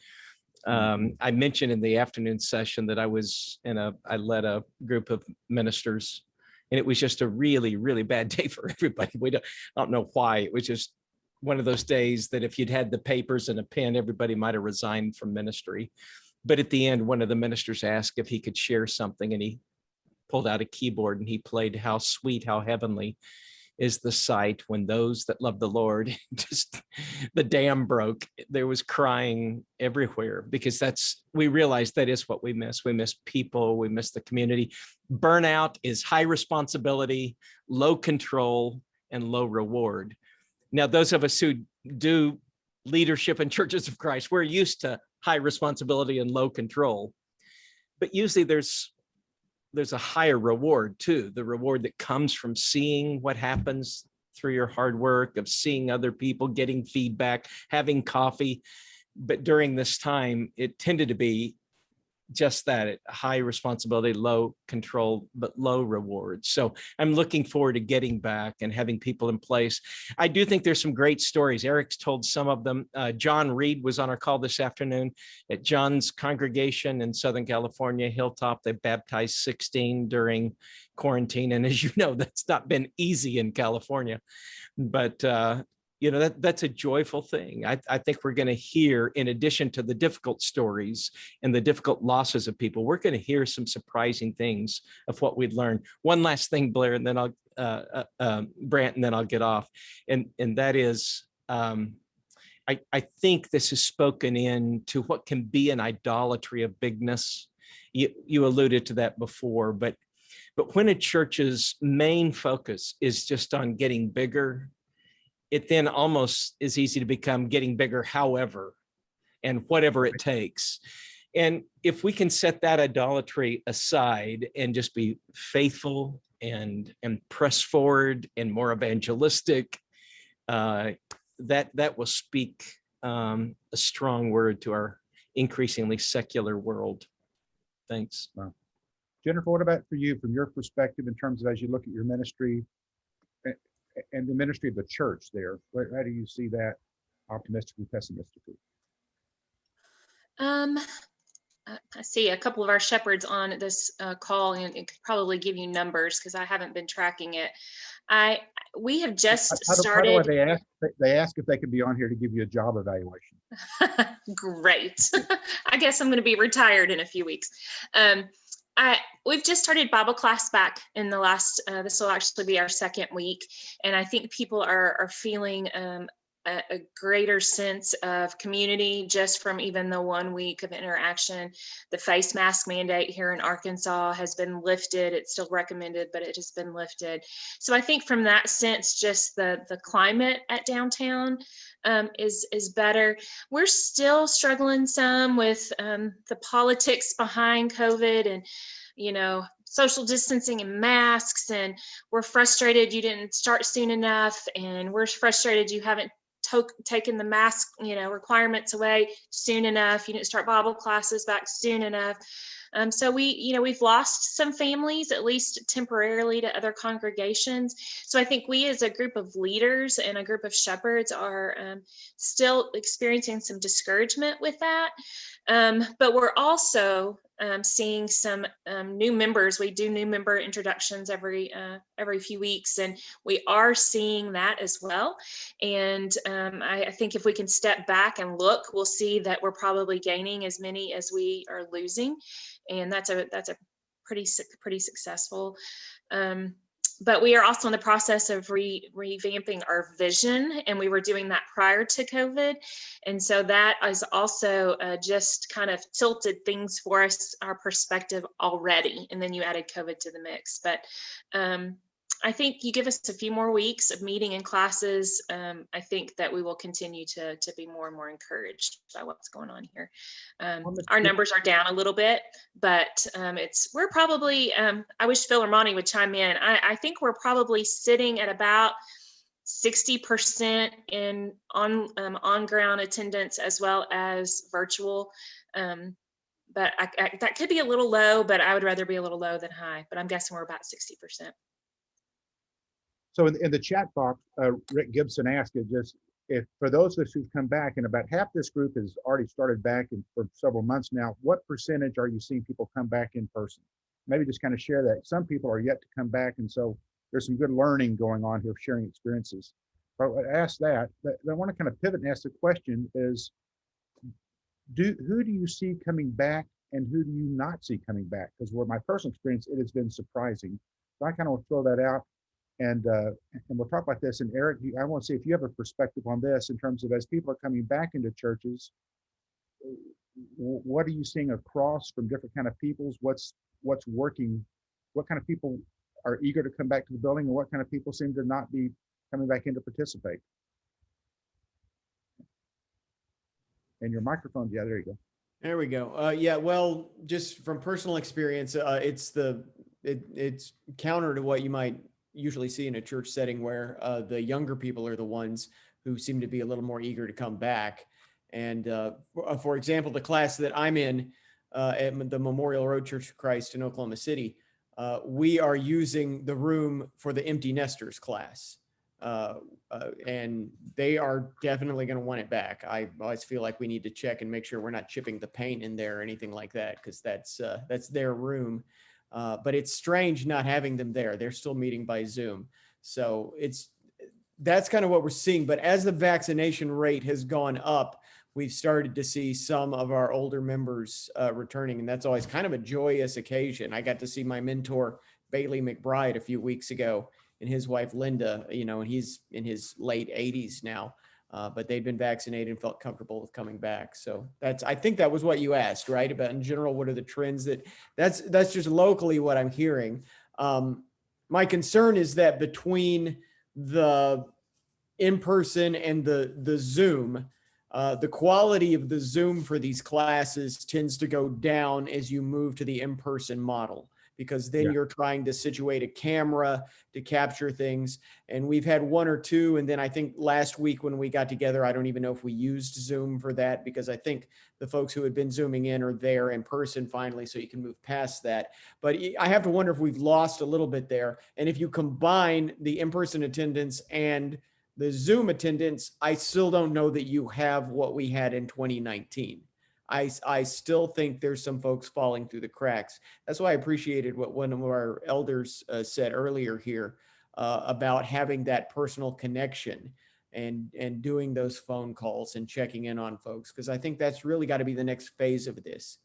I mentioned in the afternoon session that I led a group of ministers, and it was just a really, really bad day for everybody. I don't know why. It was just one of those days that if you'd had the papers and a pen, everybody might have resigned from ministry. But at the end, one of the ministers asked if he could share something, and he pulled out a keyboard and he played "How Sweet, How Heavenly is the Sight When Those That Love the Lord." Just the dam broke. There was crying everywhere, because we realized that is what we miss. We miss people, we miss the community. Burnout is high responsibility, low control, and low reward. Now, those of us who do leadership in churches of Christ, we're used to high responsibility and low control, but usually there's a higher reward too, the reward that comes from seeing what happens through your hard work, of seeing other people, getting feedback, having coffee. But during this time, it tended to be just that, high responsibility, low control, but low reward. So I'm looking forward to getting back and having people in place. I do think there's some great stories. Eric's told some of them. John Reed was on our call this afternoon. At John's congregation in Southern California, Hilltop, they baptized 16 during quarantine. And as you know, that's not been easy in California, but that's a joyful thing. I think we're going to hear, in addition to the difficult stories and the difficult losses of people, we're going to hear some surprising things of what we'd learned. One last thing, Blair, and then Brant, and then I'll get off. And that is, I think this is spoken into what can be an idolatry of bigness. You alluded to that before, but when a church's main focus is just on getting bigger, it then almost is easy to become getting bigger, however, and whatever it takes. And if we can set that idolatry aside and just be faithful and press forward and more evangelistic, that will speak a strong word to our increasingly secular world. Thanks. Wow. Jennifer, what about for you, from your perspective, in terms of as you look at your ministry and the ministry of the church there? How do you see that, optimistically, pessimistically? I see a couple of our shepherds on this call, and it could probably give you numbers because I haven't been tracking it. We have just started. How do they ask if they could be on here to give you a job evaluation? We've just started Bible class back in the last, this will actually be our second week. And I think people are feeling a greater sense of community just from even the 1 week of interaction. The face mask mandate here in Arkansas has been lifted. It's still recommended, but it has been lifted. So I think from that sense, just the climate at downtown is better. We're still struggling some with the politics behind COVID and, you know, social distancing and masks, and we're frustrated you didn't start soon enough, and we're frustrated you haven't taken the mask, you know, requirements away soon enough. You didn't start Bible classes back soon enough. So we've lost some families, at least temporarily, to other congregations. So I think we as a group of leaders and a group of shepherds are still experiencing some discouragement with that. But we're also seeing some new members. We do new member introductions every few weeks, and we are seeing that as well. And I think if we can step back and look, we'll see that we're probably gaining as many as we are losing, and that's a pretty successful. But we are also in the process of revamping our vision, and we were doing that prior to COVID. And so that is also just kind of tilted things for us, our perspective already. And then you added COVID to the mix. But I think you give us a few more weeks of meeting in classes. I think that we will continue to be more and more encouraged by what's going on here. Our numbers are down a little bit, but we're probably, I wish Phil or Monty would chime in. I think we're probably sitting at about 60% in on-ground attendance as well as virtual. But that could be a little low, but I would rather be a little low than high, but I'm guessing we're about 60%. So in the chat box, Rick Gibson asked it just if for those of us who've come back, and about half this group has already started back for several months now, what percentage are you seeing people come back in person? Maybe just kind of share that. Some people are yet to come back, and so there's some good learning going on here, sharing experiences. But I ask that, but I want to kind of pivot and ask the question is, who do you see coming back and who do you not see coming back? Because with my personal experience, it has been surprising. So I kind of want to throw that out. And we'll talk about this. And Eric, I want to see if you have a perspective on this in terms of as people are coming back into churches, what are you seeing across from different kind of peoples? What's working? What kind of people are eager to come back to the building, and what kind of people seem to not be coming back in to participate? And your microphone, yeah, there you go. There we go. Yeah, well, just from personal experience, it's counter to what you might usually see in a church setting, where the younger people are the ones who seem to be a little more eager to come back. And for example, the class that I'm in at the Memorial Road Church of Christ in Oklahoma City, we are using the room for the empty nesters class. And they are definitely going to want it back. I always feel like we need to check and make sure we're not chipping the paint in there or anything like that, because that's their room. But it's strange not having them there. They're still meeting by Zoom. So that's kind of what we're seeing. But as the vaccination rate has gone up, we've started to see some of our older members returning. And that's always kind of a joyous occasion. I got to see my mentor, Bailey McBride, a few weeks ago, and his wife, Linda, and he's in his late 80s now. But they'd been vaccinated and felt comfortable with coming back. So I think that was what you asked, right? About in general, what are the trends that's just locally what I'm hearing. My concern is that between the in-person and the Zoom, the quality of the Zoom for these classes tends to go down as you move to the in-person model, because then you're trying to situate a camera to capture things. And we've had one or two. And then I think last week when we got together, I don't even know if we used Zoom for that, because I think the folks who had been Zooming in are there in person finally, so you can move past that. But I have to wonder if we've lost a little bit there. And if you combine the in-person attendance and the Zoom attendance, I still don't know that you have what we had in 2019. I still think there's some folks falling through the cracks. That's why I appreciated what one of our elders said earlier here about having that personal connection and doing those phone calls and checking in on folks, because I think that's really got to be the next phase of this.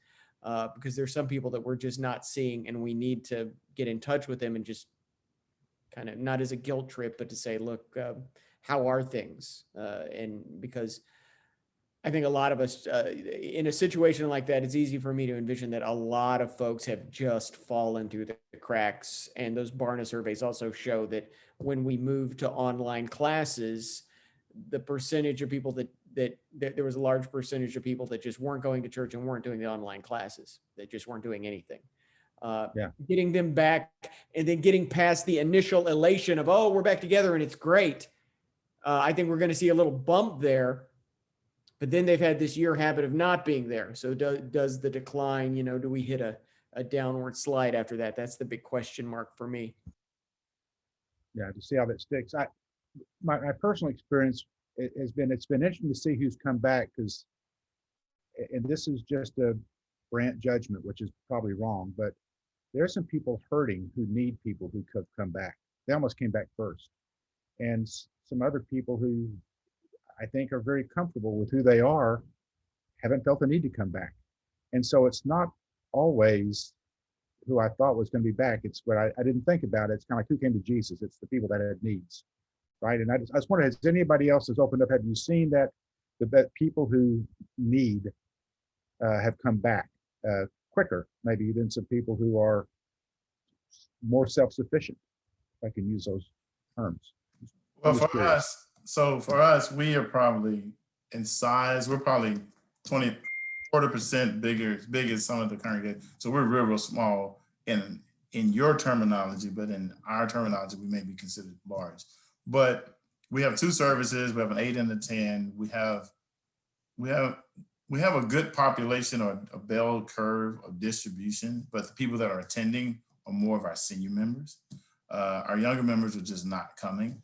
because there's some people that we're just not seeing, and we need to get in touch with them and just kind of, not as a guilt trip, but to say, look, how are things? And because I think a lot of us in a situation like that, it's easy for me to envision that a lot of folks have just fallen through the cracks. And those Barna surveys also show that when we move to online classes, the percentage of people that there was a large percentage of people that just weren't going to church and weren't doing the online classes, that just weren't doing anything. Getting them back and then getting past the initial elation of, oh, we're back together and it's great. I think we're going to see a little bump there, but then they've had this year habit of not being there. So does the decline, do we hit a downward slide after that? That's the big question mark for me. Yeah, to see how that sticks. My personal experience has been, it's been interesting to see who's come back, because, and this is just a Brant judgment, which is probably wrong, but there's some people hurting who need people who could come back. They almost came back first. And some other people who I think are very comfortable with who they are haven't felt the need to come back. And so it's not always who I thought was going to be back. It's what I didn't think about. It's kind of like who came to Jesus. It's the people that had needs, right? And I just wonder, has anybody else has opened up? Have you seen that people who need have come back quicker maybe than some people who are more self-sufficient, if I can use those terms? Well, for us, we are probably in size, we're probably 40% big as some of the congregation. So we're real small in your terminology, but in our terminology, we may be considered large. But we have two services. We have an 8 and a 10. We have a good population, or a bell curve of distribution, but the people that are attending are more of our senior members. Our younger members are just not coming.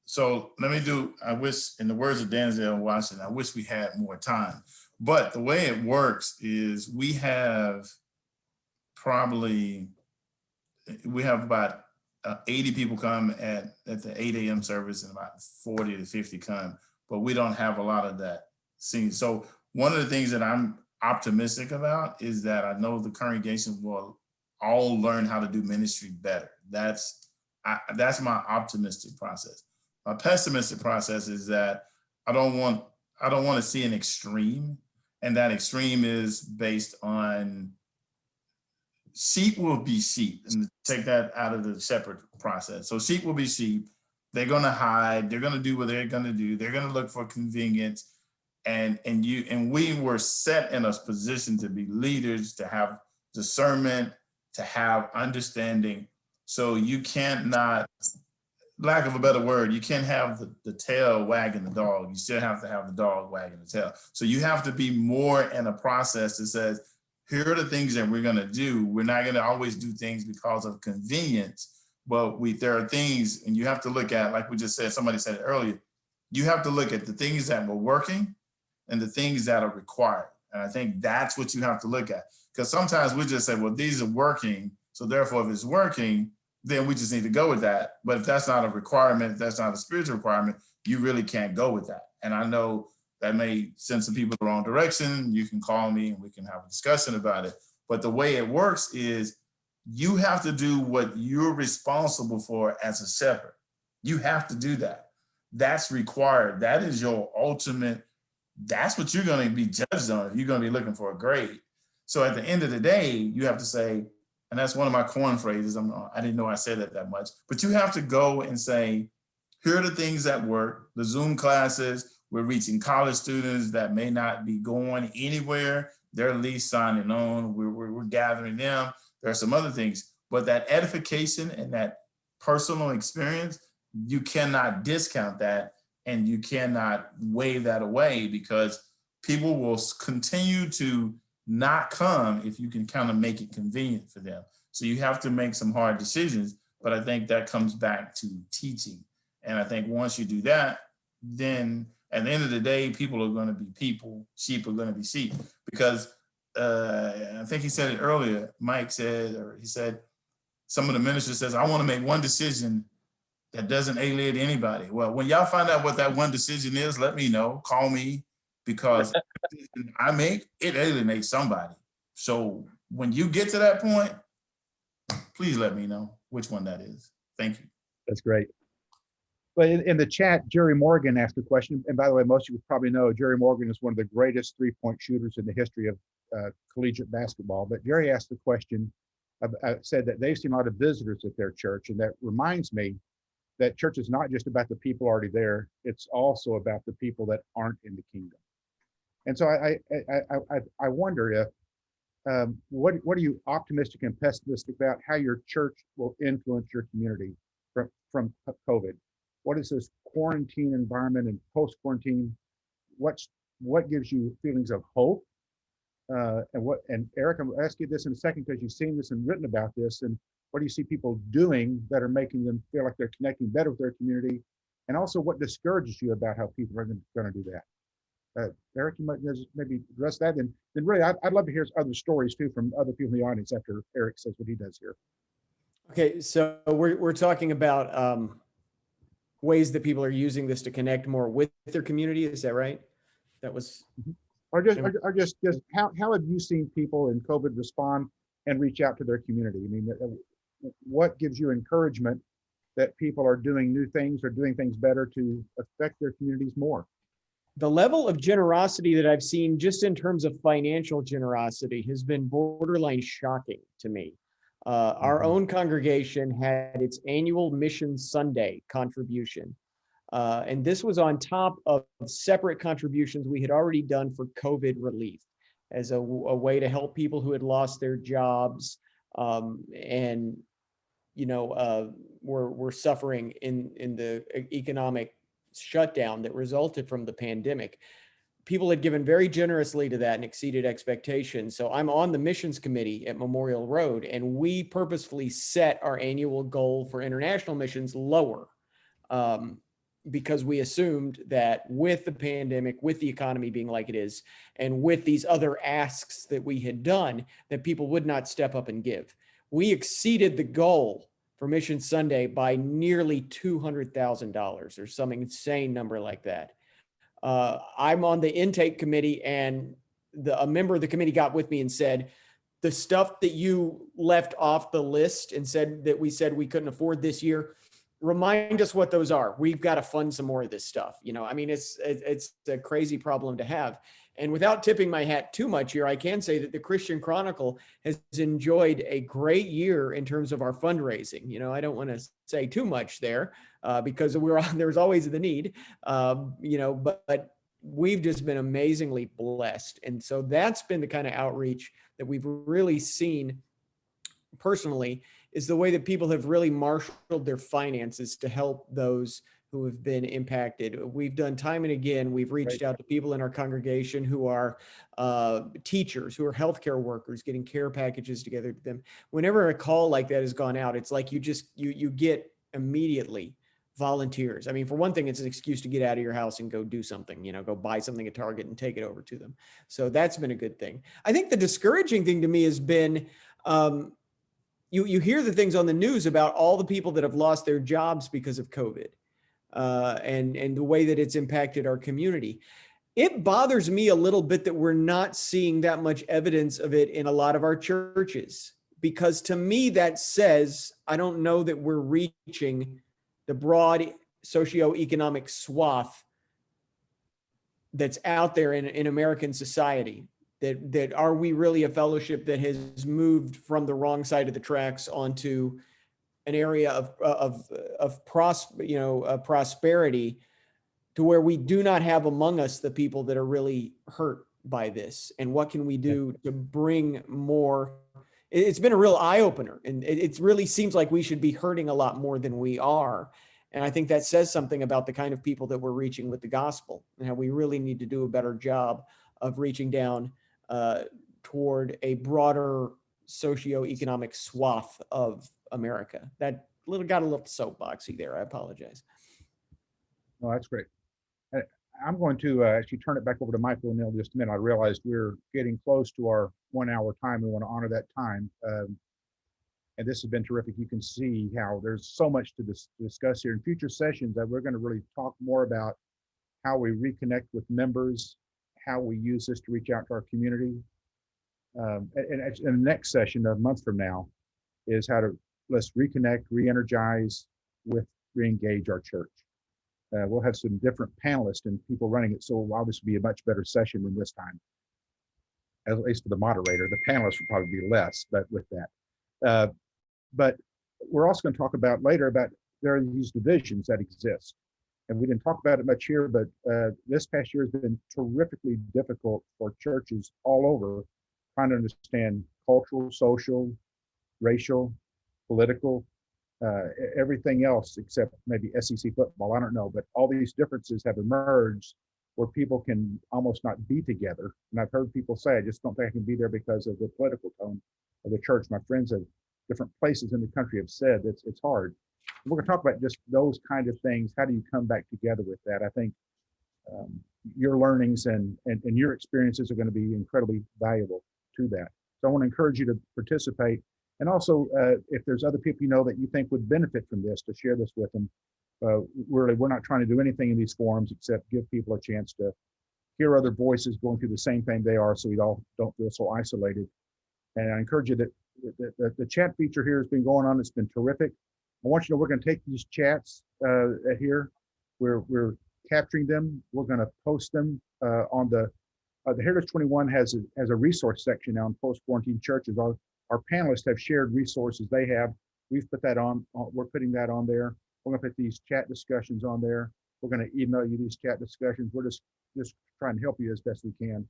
So I wish, in the words of Denzel Washington, I wish we had more time. But the way it works is we have about 80 people come at the 8 a.m. service, and about 40 to 50 come, but we don't have a lot of that seen. So one of the things that I'm optimistic about is that I know the congregation will all learn how to do ministry better. That's my optimistic process. My pessimistic process is that I don't want to see an extreme, and that extreme is based on sheep will be sheep, and take that out of the shepherd process. So sheep will be sheep. They're going to hide. They're going to do what they're going to do. They're going to look for convenience. And we were set in a position to be leaders, to have discernment, to have understanding. So you can't not, lack of a better word, you can't have the tail wagging the dog. You still have to have the dog wagging the tail. So you have to be more in a process that says, here are the things that we're going to do. We're not going to always do things because of convenience, but there are things, and you have to look at, like we just said, somebody said it earlier, you have to look at the things that were working and the things that are required. And I think that's what you have to look at. Because sometimes we just say, well, these are working, so therefore if it's working, then we just need to go with that. But if that's not a requirement, if that's not a spiritual requirement, you really can't go with that. And I know that may send some people the wrong direction. You can call me and we can have a discussion about it. But the way it works is you have to do what you're responsible for as a shepherd. You have to do that. That's required. That is your ultimate, that's what you're going to be judged on if you're going to be looking for a grade. So at the end of the day, you have to say, and that's one of my corn phrases, I didn't know I said that much, but you have to go and say, here are the things that work. The Zoom classes, we're reaching college students that may not be going anywhere. They're at least signing on. We're gathering them. There are some other things, but that edification and that personal experience, you cannot discount that, and you cannot wave that away, because people will continue to not come if you can kind of make it convenient for them. So you have to make some hard decisions, but I think that comes back to teaching. And I think once you do that, then at the end of the day, people are going to be people, sheep are going to be sheep. Because I think he said it earlier, Mike said, or he said, some of the ministers says, I want to make one decision that doesn't alienate anybody. Well, when y'all find out what that one decision is, let me know, call me, because I make it alienates somebody. So when you get to that point, please let me know which one that is. Thank you. That's great. But in the chat, Jerry Morgan asked a question. And by the way, most of you probably know Jerry Morgan is one of the greatest three-point shooters in the history of collegiate basketball. But Jerry asked the question, said that they've seen a lot of visitors at their church. And that reminds me that church is not just about the people already there. It's also about the people that aren't in the kingdom. And so I wonder if, what are you optimistic and pessimistic about how your church will influence your community from COVID? What is this quarantine environment and post-quarantine? What gives you feelings of hope? And Eric, I'm gonna ask you this in a second because you've seen this and written about this. And what do you see people doing that are making them feel like they're connecting better with their community? And also what discourages you about how people are going to do that? Eric, you might just maybe address that. And then really, I'd love to hear other stories too from other people in the audience after Eric says what he does here. Okay, so we're talking about ways that people are using this to connect more with their community. Is that right? That was. Or just how have you seen people in COVID respond and reach out to their community? I mean, what gives you encouragement that people are doing new things or doing things better to affect their communities more? The level of generosity that I've seen just in terms of financial generosity has been borderline shocking to me. Our own congregation had its annual Mission Sunday contribution. And this was on top of separate contributions we had already done for COVID relief as a way to help people who had lost their jobs and, were suffering in the economic shutdown that resulted from the pandemic. People had given very generously to that and exceeded expectations. So I'm on the missions committee at Memorial Road, and we purposefully set our annual goal for international missions lower. Because we assumed that with the pandemic, with the economy being like it is, and with these other asks that we had done, that people would not step up and give. We exceeded the goal for Mission Sunday by nearly $200,000 or some insane number like that. I'm on the intake committee, and a member of the committee got with me and said, the stuff that you left off the list and said that we said we couldn't afford this year, remind us what those are. We've got to fund some more of this stuff. It's a crazy problem to have. And without tipping my hat too much here, I can say that the Christian Chronicle has enjoyed a great year in terms of our fundraising. I don't want to say too much there because there's always the need, but we've just been amazingly blessed. And so that's been the kind of outreach that we've really seen personally, is the way that people have really marshaled their finances to help those who have been impacted. We've done time and again, we've reached out to people in our congregation who are teachers, who are healthcare workers, getting care packages together to them. Whenever a call like that has gone out, it's like you get immediately volunteers. I mean, for one thing, it's an excuse to get out of your house and go do something, go buy something at Target and take it over to them. So that's been a good thing. I think the discouraging thing to me has been, you hear the things on the news about all the people that have lost their jobs because of COVID and the way that it's impacted our community. It bothers me a little bit that we're not seeing that much evidence of it in a lot of our churches, because to me that says, I don't know that we're reaching the broad socioeconomic swath that's out there in American society. That are we really a fellowship that has moved from the wrong side of the tracks onto an area of prosperity, to where we do not have among us the people that are really hurt by this? And what can we do to bring more? It's been a real eye opener, and it really seems like we should be hurting a lot more than we are. And I think that says something about the kind of people that we're reaching with the gospel, and how we really need to do a better job of reaching down toward a broader socioeconomic swath of America. That got a little soapboxy there. I apologize. No, that's great. I'm going to actually turn it back over to Michael O'Neill in just a minute. I realized we're getting close to our 1 hour time. We want to honor that time. And this has been terrific. You can see how there's so much to discuss here in future sessions, that we're going to really talk more about how we reconnect with members, how we use this to reach out to our community. in the next session, a month from now, is how to let's reconnect, re-energize, re-engage our church. We'll have some different panelists and people running it, so it'll obviously be a much better session than this time. At least for the moderator. The panelists will probably be less, but with that. But we're also going to talk about later about there are these divisions that exist. And we didn't talk about it much here, but this past year has been terrifically difficult for churches all over trying to understand cultural, social, racial, political, everything else except maybe SEC football. I don't know, but all these differences have emerged where people can almost not be together. And I've heard people say, I just don't think I can be there because of the political tone of the church. My friends of different places in the country have said that it's hard. We're going to talk about just those kind of things. How do you come back together with that? I think your learnings and your experiences are going to be incredibly valuable to that. So I want to encourage you to participate. And also, if there's other people you know that you think would benefit from this, to share this with them. We're not trying to do anything in these forums except give people a chance to hear other voices going through the same thing they are, so we all don't feel so isolated. And I encourage you that the chat feature here has been going on. It's been terrific. I want you to know we're going to take these chats here. We're capturing them. We're going to post them on the Heritage 21 has a resource section now in post-quarantine churches. Our panelists have shared resources they have. We've put that on. We're putting that on there. We're going to put these chat discussions on there. We're going to email you these chat discussions. We're just trying to help you as best we can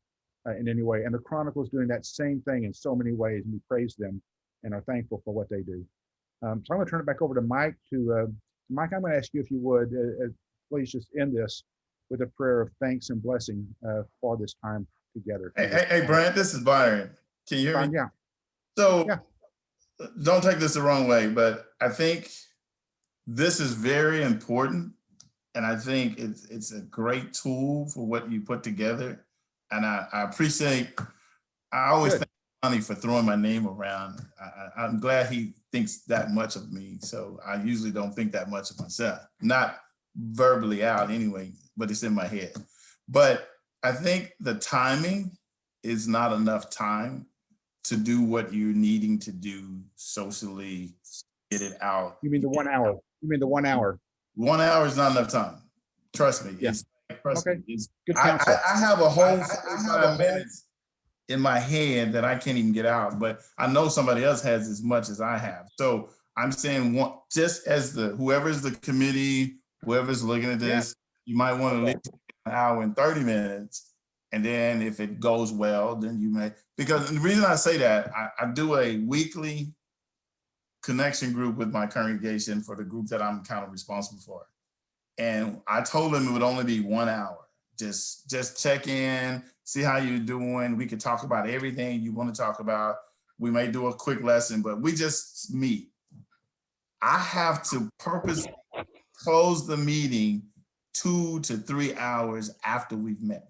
in any way. And the Chronicle is doing that same thing in so many ways, and we praise them and are thankful for what they do. So I'm going to turn it back over to Mike. Mike, I'm going to ask you if you would please just end this with a prayer of thanks and blessing for this time together. Hey, Brent, this is Byron. Can you hear me? Yeah. So yeah. Don't take this the wrong way, but I think this is very important. And I think it's a great tool for what you put together. And I appreciate, I always thank Lonnie for throwing my name around. I'm glad he thinks that much of me. So I usually don't think that much of myself, not verbally out anyway, but it's in my head. But I think the timing is not enough time to do what you're needing to do socially, get it out. You mean the 1 hour? You mean the 1 hour? 1 hour is not enough time. Trust me. Yeah. Trust okay. me. Good counsel. I have a whole 45 minutes in my head that I can't even get out, but I know somebody else has as much as I have. So I'm saying just as whoever's the committee, whoever's looking at this, you might want to leave an hour and 30 minutes. And then if it goes well, then you may, because the reason I say that, I do a weekly connection group with my congregation for the group that I'm kind of responsible for. And I told them it would only be 1 hour. Just check in, see how you're doing. We could talk about everything you want to talk about. We may do a quick lesson, but we just meet. I have to purposely close the meeting 2 to 3 hours after we've met.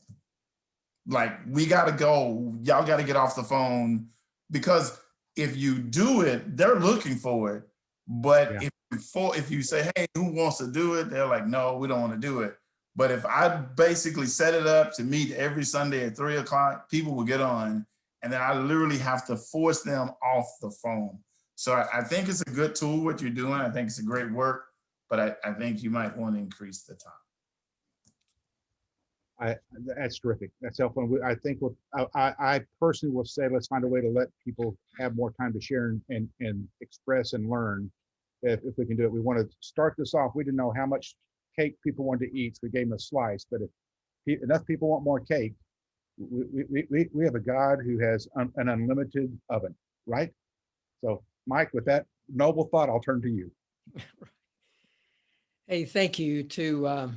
Like, we got to go, y'all got to get off the phone, because if you do it, they're looking for it. But if you say, hey, who wants to do it? They're like, no, we don't want to do it. But if I basically set it up to meet every Sunday at 3 o'clock, people will get on, and then I literally have to force them off the phone. So I think it's a good tool, what you're doing. I think it's a great work, but I think you might want to increase the time. That's terrific. That's helpful. I think I personally will say, let's find a way to let people have more time to share and express and learn. If we can do it, we want to start this off. We didn't know how much cake people wanted to eat, so we gave them a slice. But if enough people want more cake, we have a God who has an unlimited oven, right? So, Mike, with that noble thought, I'll turn to you. Hey, thank you to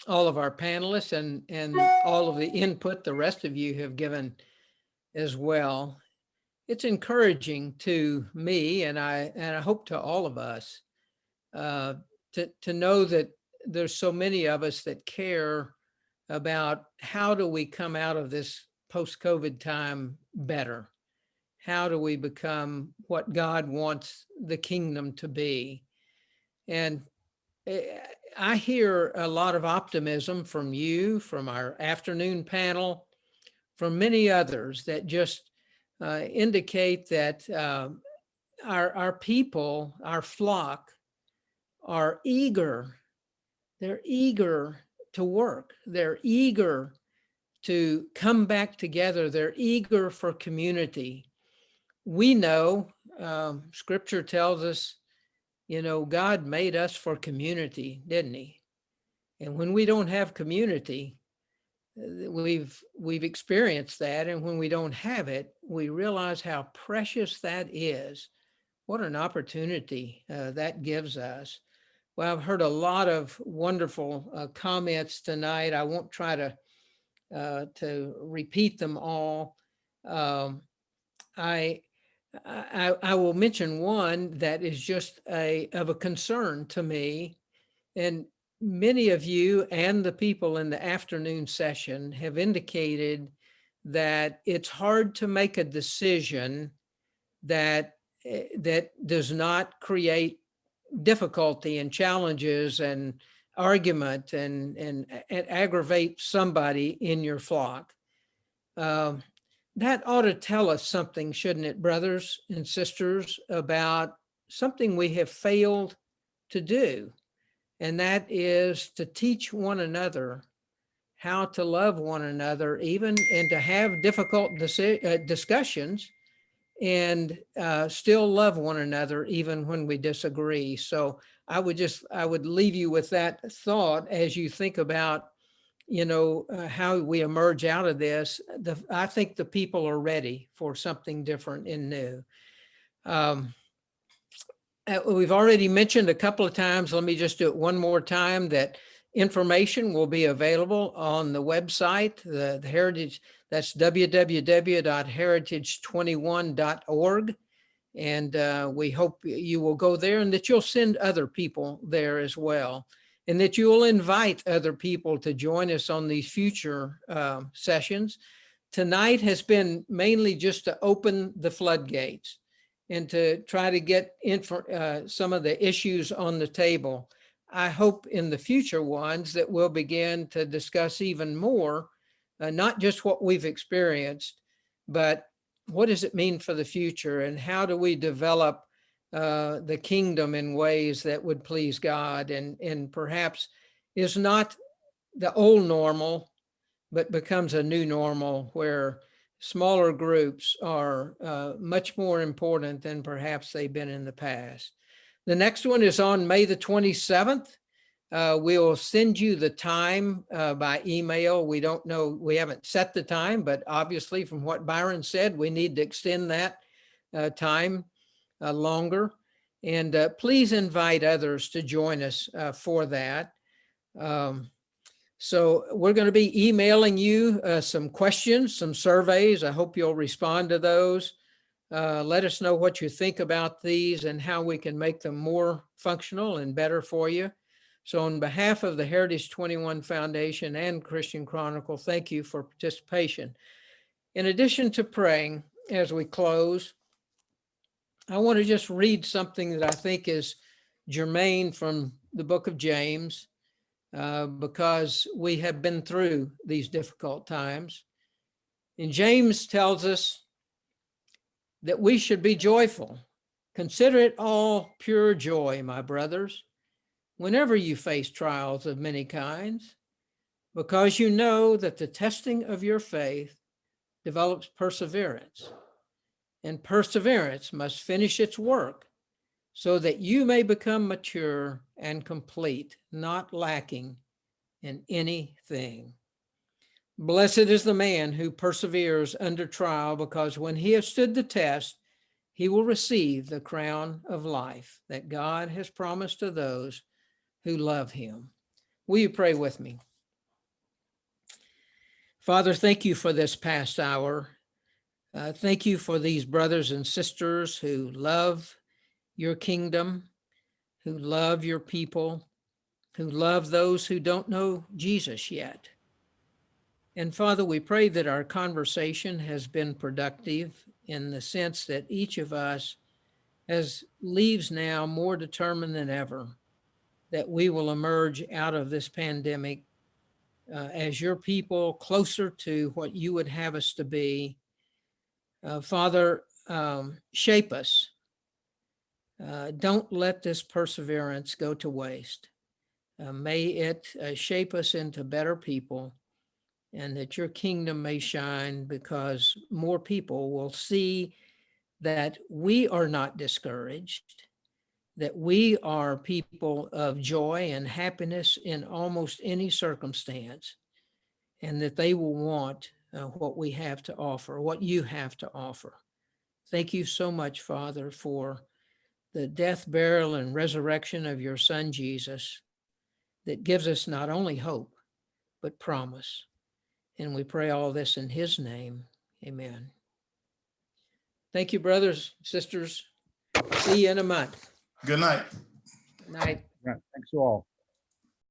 all of our panelists and all of the input the rest of you have given as well. It's encouraging to me, and I hope to all of us, to know that there's so many of us that care about how do we come out of this post-COVID time better? How do we become what God wants the kingdom to be? And I hear a lot of optimism from you, from our afternoon panel, from many others that just indicate that our people, our flock, are eager. They're eager to work. They're eager to come back together. They're eager for community. We know, Scripture tells us, God made us for community, didn't He? And when we don't have community, we've experienced that. And when we don't have it, we realize how precious that is. What an opportunity that gives us. Well, I've heard a lot of wonderful comments tonight. I won't try to repeat them all. I will mention one that is just of a concern to me. And many of you and the people in the afternoon session have indicated that it's hard to make a decision that does not create difficulty and challenges and argument and aggravate somebody in your flock. That ought to tell us something, shouldn't it, brothers and sisters, about something we have failed to do. And that is to teach one another how to love one another, and to have difficult discussions and still love one another, even when we disagree. So I would leave you with that thought as you think about, how we emerge out of this. I think the people are ready for something different and new. We've already mentioned a couple of times, let me just do it one more time, that information will be available on the website, the Heritage, that's www.heritage21.org. And we hope you will go there and that you'll send other people there as well. And that you will invite other people to join us on these future sessions. Tonight has been mainly just to open the floodgates and to try to get some of the issues on the table. I hope in the future ones that we'll begin to discuss even more, not just what we've experienced, but what does it mean for the future, and how do we develop the kingdom in ways that would please God, and perhaps is not the old normal, but becomes a new normal where smaller groups are much more important than perhaps they've been in the past. The next one is on May the 27th. We'll send you the time by email. We don't know, we haven't set the time, but obviously from what Byron said, we need to extend that time longer. And please invite others to join us for that. So we're going to be emailing you some questions, some surveys. I hope you'll respond to those. Let us know what you think about these and how we can make them more functional and better for you. So on behalf of the Heritage 21 Foundation and Christian Chronicle, thank you for participation. In addition to praying as we close, I want to just read something that I think is germane from the book of James, because we have been through these difficult times. And James tells us that we should be joyful. Consider it all pure joy, my brothers, whenever you face trials of many kinds, because you know that the testing of your faith develops perseverance, and perseverance must finish its work so that you may become mature and complete, not lacking in anything. Blessed is the man who perseveres under trial, because when he has stood the test, he will receive the crown of life that God has promised to those who love him. Will you pray with me? Father, thank you for this past hour. Thank you for these brothers and sisters who love your kingdom, who love your people, who love those who don't know Jesus yet. And Father, we pray that our conversation has been productive in the sense that each of us leaves now more determined than ever that we will emerge out of this pandemic as your people, closer to what you would have us to be, Father, shape us. Don't let this perseverance go to waste. May it shape us into better people, and that your kingdom may shine, because more people will see that we are not discouraged, that we are people of joy and happiness in almost any circumstance, and that they will want what we have to offer, what you have to offer. Thank you so much, Father, for the death, burial, and resurrection of your Son, Jesus, that gives us not only hope, but promise. And we pray all this in his name. Amen. Thank you, brothers, sisters. See you in a month. Good night. Night. Right, thanks to all.